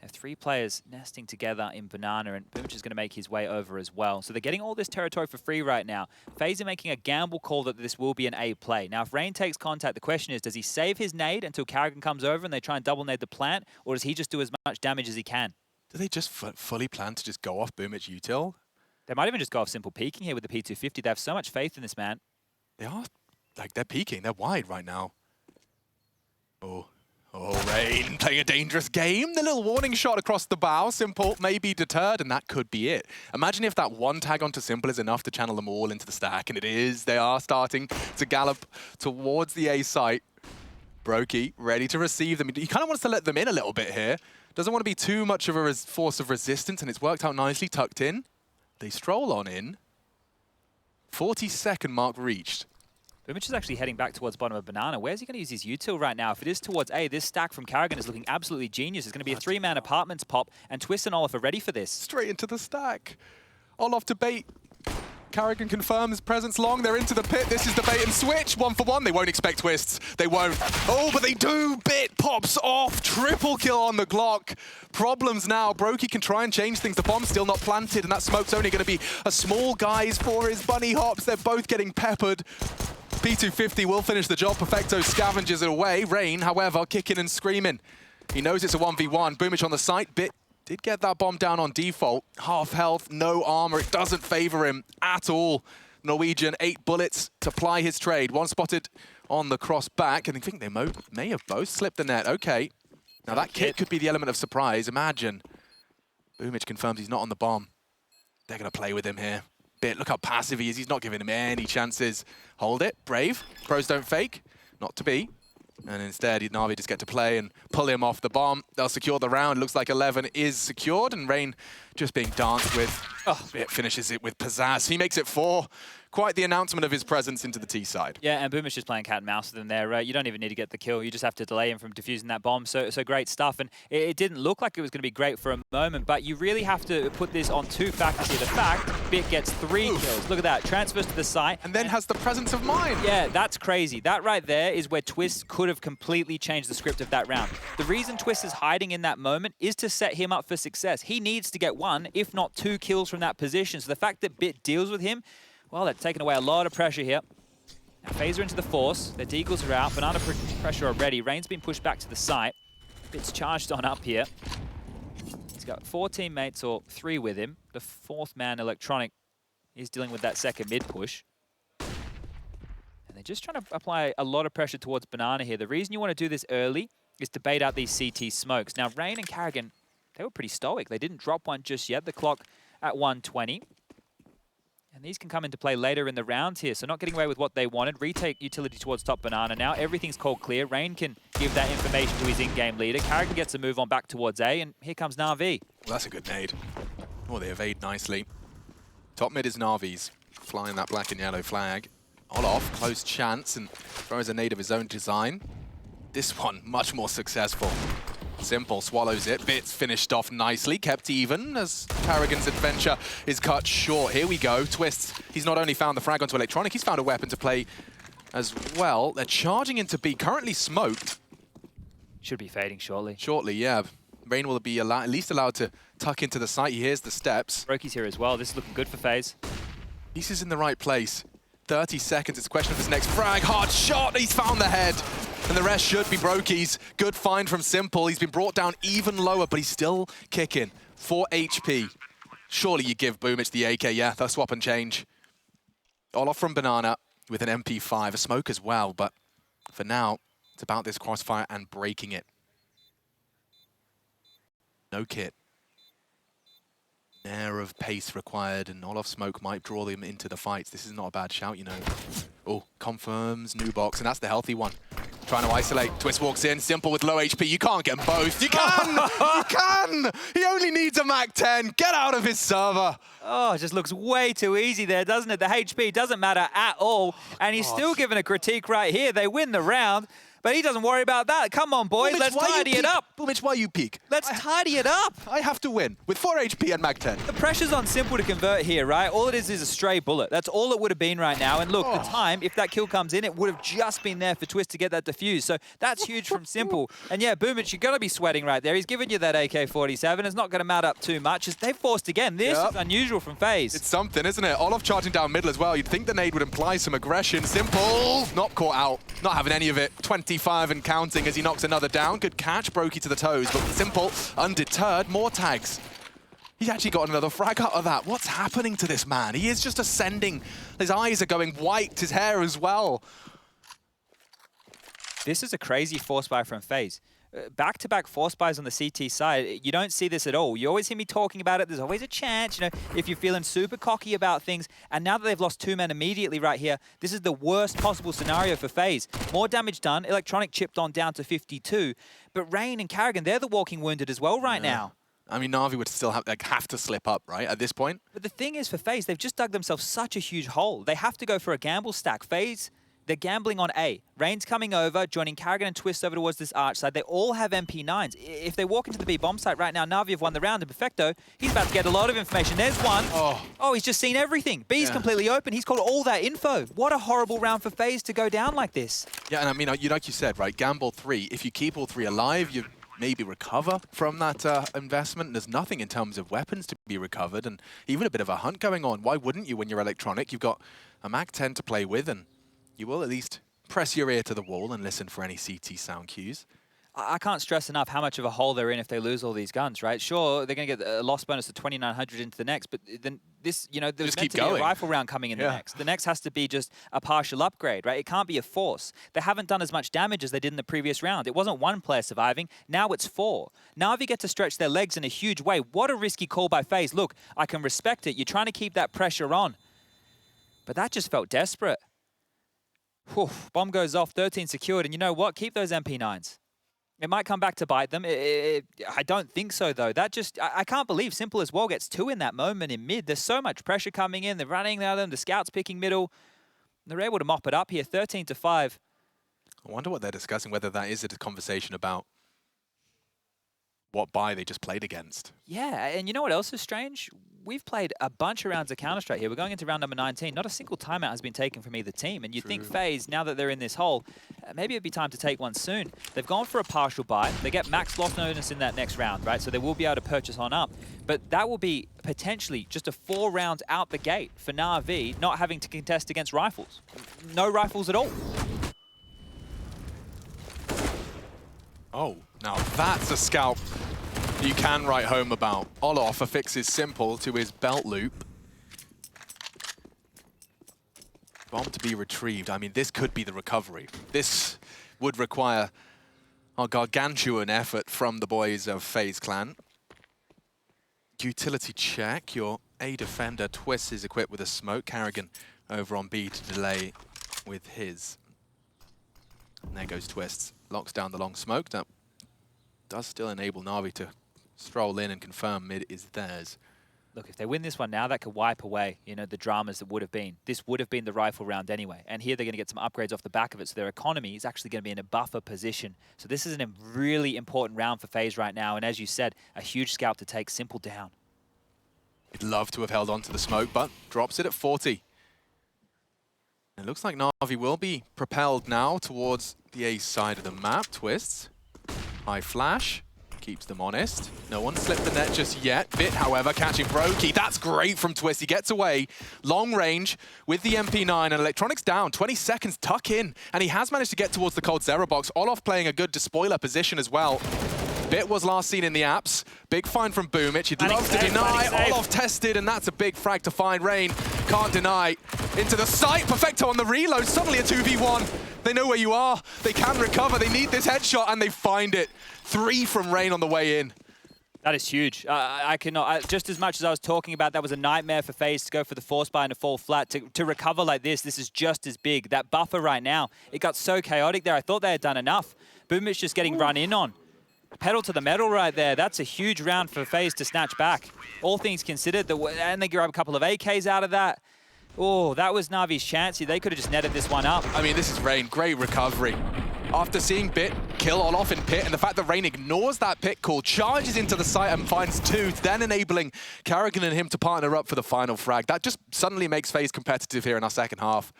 They have 3 players nesting together in Banana, and Boomich is going to make his way over as well. So they're getting all this territory for free right now. FaZe are making a gamble call that this will be an A play. Now, if Rain takes contact, the question is, does he save his nade until karrigan comes over and they try and double nade the plant, or does he just do as much damage as he can? Do they just fully plan to just go off Boomich util? They might even just go off Simple peeking here with the P250. They have so much faith in this man. They are, like, they're peeking. They're wide right now. Oh, Rain playing a dangerous game. The little warning shot across the bow. Simple may be deterred, and that could be it. Imagine if that one tag onto Simple is enough to channel them all into the stack, and it is. They are starting to gallop towards the A site. Brokey ready to receive them. He kind of wants to let them in a little bit here. Doesn't want to be too much of a force of resistance, and it's worked out nicely, tucked in. They stroll on in. 40-second mark reached. Boomich is actually heading back towards bottom of Banana. Where's he going to use his util right now? If it is towards A, this stack from karrigan is looking absolutely genius. It's going to be a 3-man apartments pop, and Twist and Olaf are ready for this. Straight into the stack. Olaf to bait. karrigan confirms presence long. They're into the pit. This is the bait and switch. 1 for 1. They won't expect twists. They won't. Oh, but they do. Bit pops off. Triple kill on the Glock. Problems now. Brokey can try and change things. The bomb's still not planted, and that smoke's only going to be a small guise for his bunny hops. They're both getting peppered. P250 will finish the job. Perfecto scavenges it away. Rain, however, kicking and screaming. He knows it's a 1v1. Boomich on the site. Bit did get that bomb down on default. Half health, no armor. It doesn't favor him at all. Norwegian, 8 bullets to ply his trade. 1 spotted on the cross back, and I think they may have both slipped the net. Okay. Now that kit could be the element of surprise. Imagine. Boomich confirms he's not on the bomb. They're going to play with him here. Bit, look how passive he is. He's not giving him any chances. Hold it. Brave. Pros don't fake. Not to be. And instead, NaVi just get to play and pull him off the bomb. They'll secure the round. Looks like 11 is secured, and Rain just being danced with. Oh, Bit finishes it with pizzazz. He makes it 4. Quite the announcement of his presence into the T side. Yeah, and Boomich just playing cat and mouse with them there. Right? You don't even need to get the kill. You just have to delay him from defusing that bomb. So great stuff. And it didn't look like it was going to be great for a moment, but you really have to put this on 2 factors here. The fact Bit gets 3 kills. Look at that. Transfers to the site. And then has the presence of mind. Yeah, that's crazy. That right there is where Twist could have completely changed the script of that round. The reason Twist is hiding in that moment is to set him up for success. He needs to get 1, if not 2 kills from that position. So the fact that Bit deals with him, well, they're taking away a lot of pressure here. Now, FaZe are into the force. Their deagles are out. Banana pressure already. Rain's been pushed back to the site. Bit's charged on up here. He's got 4 teammates, or 3 with him. The 4th man, Electronic, is dealing with that second mid push. And they're just trying to apply a lot of pressure towards Banana here. The reason you want to do this early is to bait out these CT smokes. Now, Rain and karrigan, they were pretty stoic. They didn't drop one just yet. The clock at 120. And these can come into play later in the round here, so not getting away with what they wanted. Retake utility towards top Banana now. Everything's called clear. Rain can give that information to his in-game leader. karrigan gets a move on back towards A, and here comes NaVi. Well, that's a good nade. Oh, they evade nicely. Top mid is NaVi's, flying that black and yellow flag. Olaf, close chance, and throws a nade of his own design. This one, much more successful. Simple swallows it. Bits finished off nicely, kept even as karrigan's adventure is cut short. Here we go. Twist. He's not only found the frag onto Electronic, he's found a weapon to play as well. They're charging into B, currently smoked. Should be fading shortly. Shortly, yeah. Rain will be at least allowed to tuck into the site. He hears the steps. Brokey's here as well. This is looking good for FaZe. He's in the right place. 30 seconds. It's a question of his next frag. Hard shot. He's found the head. And the rest should be Brokey's. Good find from Simple. He's been brought down even lower, but he's still kicking. 4 HP. Surely you give Boomich the AK. Yeah, they'll swap and change. Olaf from Banana with an MP5. A smoke as well, but for now, it's about this crossfire and breaking it. No kit. Air of pace required, and Olaf smoke might draw them into the fights. This is not a bad shout, you know. Oh, confirms, new box, and that's the healthy one. Trying to isolate. Twist walks in, Simple with low HP. You can't get them both. You can! You can! He only needs a Mac 10. Get out of his server. Oh, it just looks way too easy there, doesn't it? The HP doesn't matter at all. And he's still given a critique right here. They win the round. But he doesn't worry about that. Come on, boys, let's tidy it up. Boomich, why you peek? Let's tidy it up. I have to win with 4 HP and Mag 10. The pressure's on Simple to convert here, right? All it is a stray bullet. That's all it would have been right now. And look, the time, if that kill comes in, it would have just been there for Twist to get that defuse. So that's huge from Simple. And yeah, Boomich, you're going to be sweating right there. He's given you that AK-47. It's not going to matter up too much. They've forced again. This is unusual from FaZe. It's something, isn't it? Olaf charging down middle as well. You'd think the nade would imply some aggression. Simple, not caught out. Not having any of it. 25 and counting as he knocks another down. Good catch, Brokey to the toes. But Simple, undeterred, more tags. He's actually got another frag out of that. What's happening to this man? He is just ascending. His eyes are going white, his hair as well. This is a crazy force buy from FaZe. Back-to-back force buys on the CT side, you don't see this at all. You always hear me talking about it. There's always a chance, you know, if you're feeling super cocky about things. And now that they've lost 2 men immediately right here, this is the worst possible scenario for FaZe. More damage done. Electronic chipped on down to 52. But Rain and karrigan, they're the walking wounded as well right now. I mean, NaVi would still have to slip up, right, at this point? But the thing is, for FaZe, they've just dug themselves such a huge hole. They have to go for a gamble stack. FaZe, they're gambling on A. Rain's coming over, joining karrigan and Twist over towards this arch side. They all have MP9s. If they walk into the B bomb site right now, NaVi have won the round, and Perfecto, he's about to get a lot of information. There's one. Oh, he's just seen everything. B's completely open. He's called all that info. What a horrible round for FaZe to go down like this. Yeah, and I mean, like you said, right, gamble 3. If you keep all 3 alive, you maybe recover from that investment. There's nothing in terms of weapons to be recovered, and even a bit of a hunt going on. Why wouldn't you when you're electronic? You've got a Mag 10 to play with, and you will at least press your ear to the wall and listen for any CT sound cues. I can't stress enough how much of a hole they're in if they lose all these guns, right? Sure, they're going to get a loss bonus of 2,900 into the next, but then this, you know, there's meant to be a rifle round coming in the next. The next has to be just a partial upgrade, right? It can't be a force. They haven't done as much damage as they did in the previous round. It wasn't 1 player surviving. Now it's 4. NaVi get to stretch their legs in a huge way. What a risky call by FaZe. Look, I can respect it. You're trying to keep that pressure on. But that just felt desperate. Whew, bomb goes off, 13 secured, and you know what? Keep those MP9s. It might come back to bite them. I don't think so, though. That just, I can't believe Simple as well gets 2 in that moment in mid. There's so much pressure coming in. They're running at them. The scouts picking middle. They're able to mop it up here, 13-5. I wonder what they're discussing, whether that is a conversation about what buy they just played against. Yeah, and you know what else is strange? We've played a bunch of rounds of Counter-Strike here. We're going into round number 19. Not a single timeout has been taken from either team. And you'd think FaZe, now that they're in this hole, maybe it'd be time to take one soon. They've gone for a partial buy. They get max loss bonus in that next round, right? So they will be able to purchase on up. But that will be potentially just a 4 rounds out the gate for NaVi, not having to contest against rifles. No rifles at all. Oh, now that's a scalp you can write home about. Olaf affixes Simple to his belt loop. Bomb to be retrieved. I mean, this could be the recovery. This would require a gargantuan effort from the boys of FaZe Clan. Utility check. Your A defender, Twist, is equipped with a smoke. karrigan over on B to delay with his. And there goes Twist. Locks down the long smoke. That does still enable NaVi to stroll in and confirm mid is theirs. Look, if they win this one now, that could wipe away, you know, the dramas that would have been. This would have been the rifle round anyway. And here they're going to get some upgrades off the back of it, so their economy is actually going to be in a buffer position. So this is a really important round for FaZe right now. And as you said, a huge scalp to take Simple down. He'd love to have held on to the smoke, but drops it at 40. It looks like NaVi will be propelled now towards the A side of the map. Twists. High flash. Keeps them honest. No one slipped the net just yet. Bit, however, catching Brokey. That's great from Twist. He gets away. Long range with the MP9 and Electronics down. 20 seconds, tuck in. And he has managed to get towards the cold Zero box. Olaf playing a good despoiler position as well. Bit was last seen in the apps. Big find from Boomich. He'd love to deny. Olaf tested, and that's a big frag to find. Rain can't deny. Into the site. Perfecto on the reload. Suddenly a 2v1. They know where you are. They can recover. They need this headshot, and they find it. 3 from Rain on the way in. That is huge. I cannot, just as much as I was talking about, that was a nightmare for FaZe to go for the force buy and to fall flat. To recover like this is just as big. That buffer right now, it got so chaotic there. I thought they had done enough. Boomich just getting run in on. Pedal to the metal right there. That's a huge round for FaZe to snatch back. All things considered, and they grab a couple of AKs out of that. Oh, that was NaVi's chance. They could have just netted this one up. I mean, this is Rain. Great recovery. after seeing Bit kill Olof in pit, and the fact that Rain ignores that pit call, charges into the site and finds two, then enabling karrigan and him to partner up for the final frag. That just suddenly makes FaZe competitive here in our second half.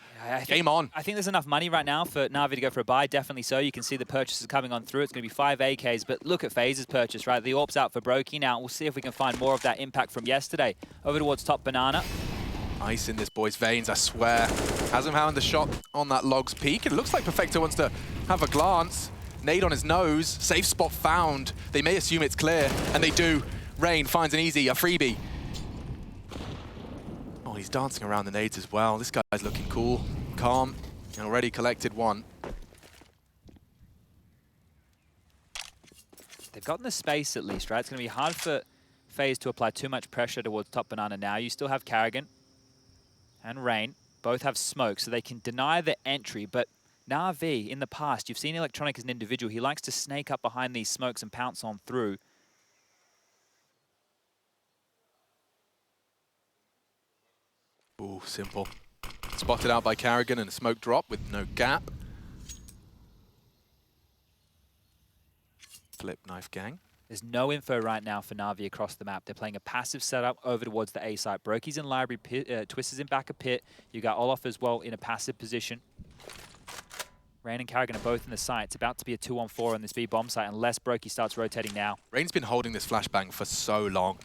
Game on. I think there's enough money right now for NaVi to go for a buy, definitely so. You can see the purchases coming on through. It's going to be 5 AKs, but look at FaZe's purchase, right? The AWP's out for Brokey now. We'll see if we can find more of that impact from yesterday. Over towards top Banana. Ice in this boy's veins, I swear. Hasn't found the shot on that Log's peak. It looks like Perfecto wants to have a glance. Nade on his nose. Safe spot found. They may assume it's clear, and they do. Rain finds an easy, a freebie. Oh, he's dancing around the nades as well. This guy's looking cool, calm, and already collected one. They've gotten the space at least, right? It's going to be hard for FaZe to apply too much pressure towards top Banana now. You still have karrigan and Rain. Both have smoke, so they can deny the entry, but NaVi, in the past, you've seen Electronic as an individual. He likes to snake up behind these smokes and pounce on through. Ooh, simple. Spotted out by karrigan and a smoke drop with no gap. Flip knife gang. There's no info right now for NaVi across the map. They're playing a passive setup over towards the A site. Brokey's in library, Twist is in back of pit. You got Olof as well in a passive position. Rain and karrigan are both in the site. It's about to be a 2-on-4 on this B bomb site unless Brokey starts rotating now. Rain's been holding this flashbang for so long.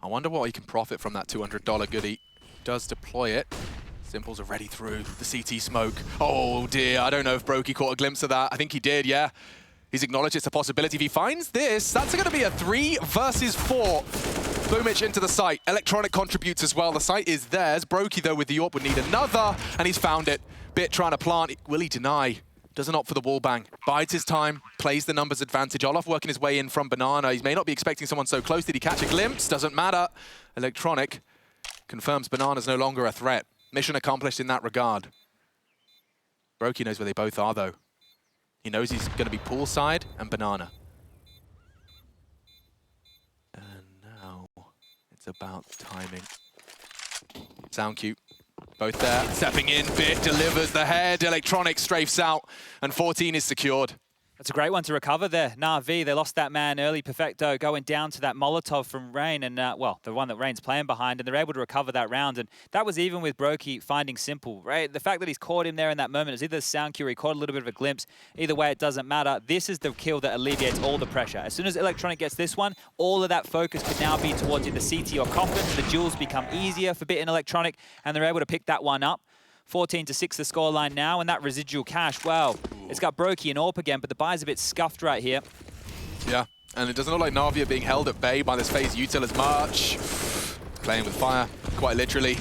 I wonder what he can profit from that $200 goodie. Does deploy it. Simple's already through the CT smoke. Oh dear, I don't know if Brokey caught a glimpse of that. I think he did, yeah. He's acknowledged it's a possibility. If he finds this, that's going to be a 3 versus 4. Boomich into the site. Electronic contributes as well. The site is theirs. Brokey, though, with the AWP would need another, and he's found it. Bit trying to plant. Will he deny? Doesn't opt for the wall bang. Bides his time, plays the numbers advantage. Olof working his way in from Banana. He may not be expecting someone so close. Did he catch a glimpse? Doesn't matter. Electronic confirms Banana's no longer a threat. Mission accomplished in that regard. Brokey knows where they both are, though. He knows he's going to be poolside and Banana. And now it's about timing. Sound cute. Both there. Stepping in. Bit delivers the head. Electronic strafes out. And 14 is secured. That's a great one to recover there. NaVi, they lost that man early. Perfecto going down to that Molotov from Rain, and well, the one that Rain's playing behind, and they're able to recover that round. And that was even with Brokey finding Simple, right? The fact that he's caught him there in that moment is either sound cue or he caught a little bit of a glimpse. Either way, it doesn't matter. This is the kill that alleviates all the pressure. As soon as Electronic gets this one, all of that focus could now be towards either CT or Coffin. The duels become easier for Bit and Electronic, and they're able to pick that one up. 14-6 the scoreline now, and that residual cash, well, it's got Brokey and AWP again, but the buy's a bit scuffed right here. Yeah, and it doesn't look like NaVi are being held at bay by this FaZe util as much. Playing with fire, quite literally.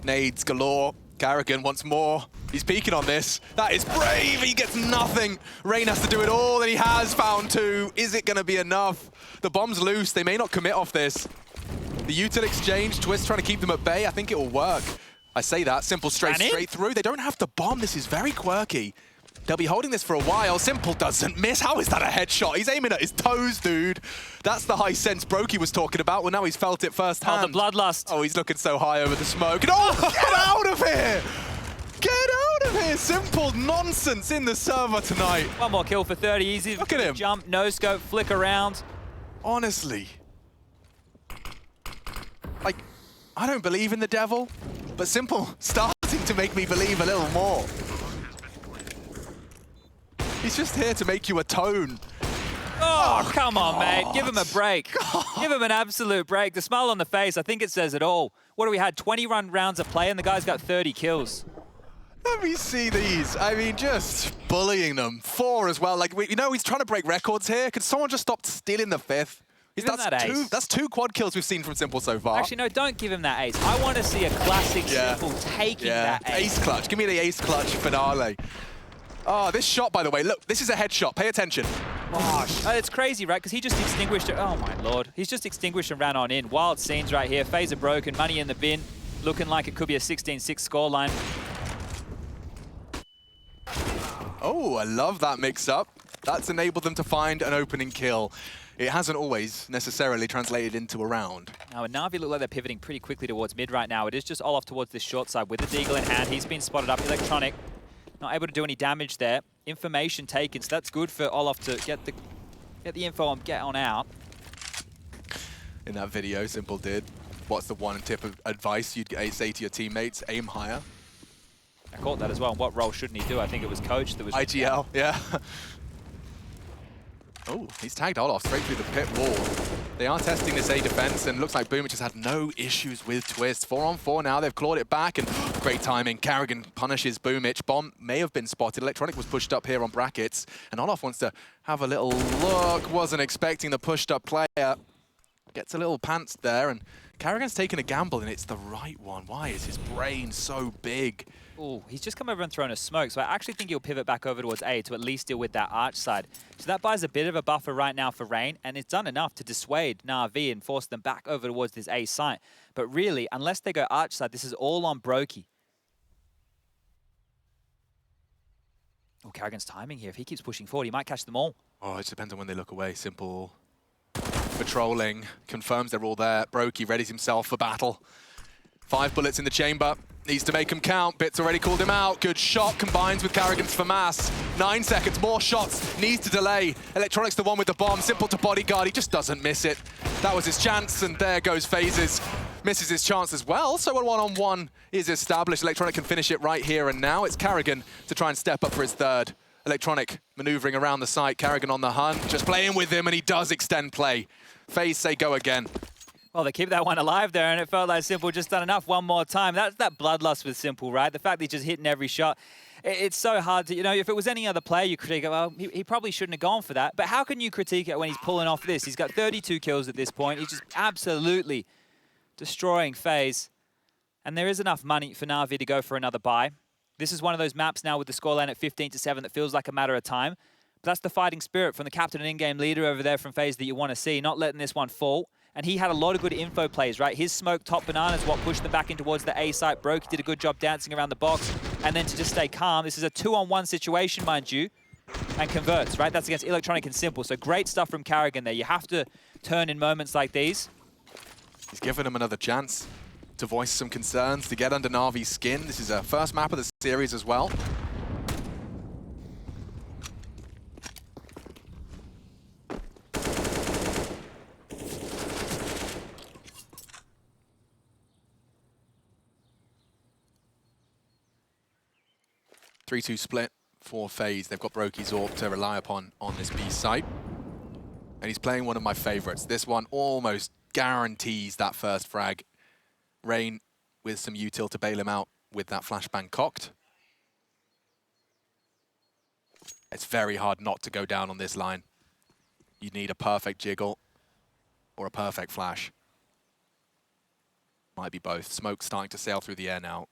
Nades galore. karrigan once more. He's peeking on this. That is brave. He gets nothing. Rain has to do it all, and he has found two. Is it going to be enough? The bomb's loose. They may not commit off this. The util exchange, Twist trying to keep them at bay. I think it will work. I say that. Simple straight through. They don't have to bomb. This is very quirky. They'll be holding this for a while. Simple doesn't miss. How is that a headshot? He's aiming at his toes, dude. That's the high sense Brokey was talking about. Well, now he's felt it firsthand. Oh, the bloodlust. Oh, he's looking so high over the smoke. And oh, get out of here! Get out of here! Simple nonsense in the server tonight. One more kill for 30. Easy. Look at him. Jump, no scope, flick around. Honestly. Like, I don't believe in the devil, but Simple starting to make me believe a little more. He's just here to make you atone. Oh, come on, mate. Give him a break. Give him an absolute break. The smile on the face, I think it says it all. What do we had? 20 rounds of play, and the guy's got 30 kills. Let me see these. I mean, just bullying them. 4 as well. Like, you know, he's trying to break records here. Could someone just stop stealing the 5th? That's two quad kills we've seen from Simple so far. Actually, no, don't give him that ace. I want to see a classic Simple taking that ace. Ace clutch. Give me the ace clutch finale. Oh, this shot, by the way, look, this is a headshot. Pay attention. Gosh, it's crazy, right? Because he just extinguished it. Oh, my Lord. He's just extinguished and ran on in. Wild scenes right here. FaZe are broken. Money in the bin. Looking like it could be a 16-6 scoreline. Oh, I love that mix-up. That's enabled them to find an opening kill. It hasn't always necessarily translated into a round. Now, and NaVi look like they're pivoting pretty quickly towards mid right now. It is just all off towards this short side with the Deagle in hand. He's been spotted up. Electronic not able to do any damage there. information taken, so that's good for Olaf to get the info and get on out. In that video, Simple did. What's the one tip of advice you'd say to your teammates? Aim higher. I caught that as well. What role shouldn't he do? I think it was coach that was... IGL, yeah. Oh, he's tagged Olaf straight through the pit wall. They are testing this A defense, and looks like Boomich has had no issues with Twist. 4-on-4 now, they've clawed it back, and great timing. karrigan punishes Boomich. Bomb may have been spotted. Electronic was pushed up here on brackets, and Olaf wants to have a little look. Wasn't expecting the pushed up player. Gets a little pants there, and karrigan's taken a gamble, and it's the right one. Why is his brain so big? Oh, he's just come over and thrown a smoke, so I actually think he'll pivot back over towards A to at least deal with that arch side. So that buys a bit of a buffer right now for Rain, and it's done enough to dissuade NaVi and force them back over towards this A site. But really, unless they go arch side, this is all on Brokey. Oh, karrigan's timing here. If he keeps pushing forward, he might catch them all. Oh, it depends on when they look away. Simple patrolling, confirms they're all there. Brokey readies himself for battle. 5 bullets in the chamber. Needs to make him count. Bits already called him out. Good shot combines with karrigan's FAMAS. 9 seconds, more shots. Needs to delay. Electronic's the one with the bomb. Simple to bodyguard. He just doesn't miss it. That was his chance, and there goes FaZe's. Misses his chance as well. So a one-on-one is established. Electronic can finish it right here and now. It's karrigan to try and step up for his third. Electronic maneuvering around the site. karrigan on the hunt. Just playing with him, and he does extend play. FaZe say go again. Well, they keep that one alive there, and it felt like Simple just done enough one more time. That's that bloodlust with Simple, right? The fact that he's just hitting every shot. It's so hard to, you know, if it was any other player, you critique it, well, he probably shouldn't have gone for that. But how can you critique it when he's pulling off this? He's got 32 kills at this point. He's just absolutely destroying FaZe. And there is enough money for NaVi to go for another buy. This is one of those maps now with the scoreline at 15-7 that feels like a matter of time. But that's the fighting spirit from the captain and in-game leader over there from FaZe that you want to see, not letting this one fall. And he had a lot of good info plays, right? His smoke top banana is what pushed them back in towards the A site. Brokey did a good job dancing around the box. And then to just stay calm. This is a 2-on-1 situation, mind you. And converts, right? That's against Electronic and Simple. So great stuff from karrigan there. You have to turn in moments like these. He's given him another chance to voice some concerns, to get under NaVi's skin. This is a first map of the series as well. Three-two split for FaZe. They've got Brokey's AWP to rely upon on this B site. And he's playing one of my favorites. This one almost guarantees that first frag. Rain with some util to bail him out with that flashbang cocked. It's very hard not to go down on this line. You need a perfect jiggle or a perfect flash. Might be both. Smoke starting to sail through the air now.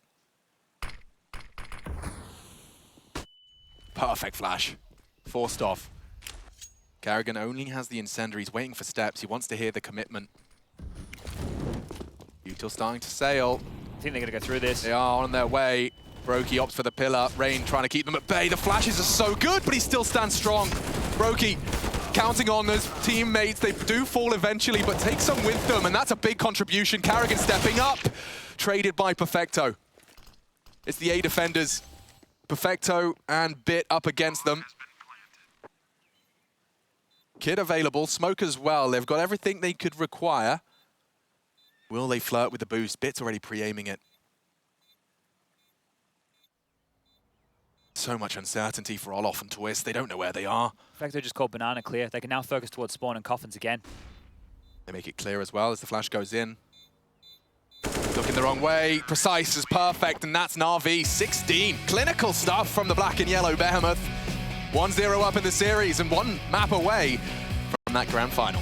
Perfect flash. Forced off. karrigan only has the incendiary. He's waiting for steps. He wants to hear the commitment. Util starting to sail. I think they're going to go through this. They are on their way. Brokey opts for the pillar. Rain trying to keep them at bay. The flashes are so good, but he still stands strong. Brokey counting on his teammates. They do fall eventually, but take some with them, and that's a big contribution. karrigan stepping up. Traded by Perfecto. It's the A defenders. Perfecto and Bit up against them. Kid available, Smoke as well. They've got everything they could require. Will they flirt with the boost? Bit's already pre-aiming it. So much uncertainty for Olaf and Twist. They don't know where they are. Perfecto just called banana clear. They can now focus towards spawn and coffins again. They make it clear as well as the flash goes in. Looking the wrong way. Precise is perfect, and that's NaVi. 16. Clinical stuff from the black and yellow Behemoth. 1-0 up in the series and one map away from that grand final.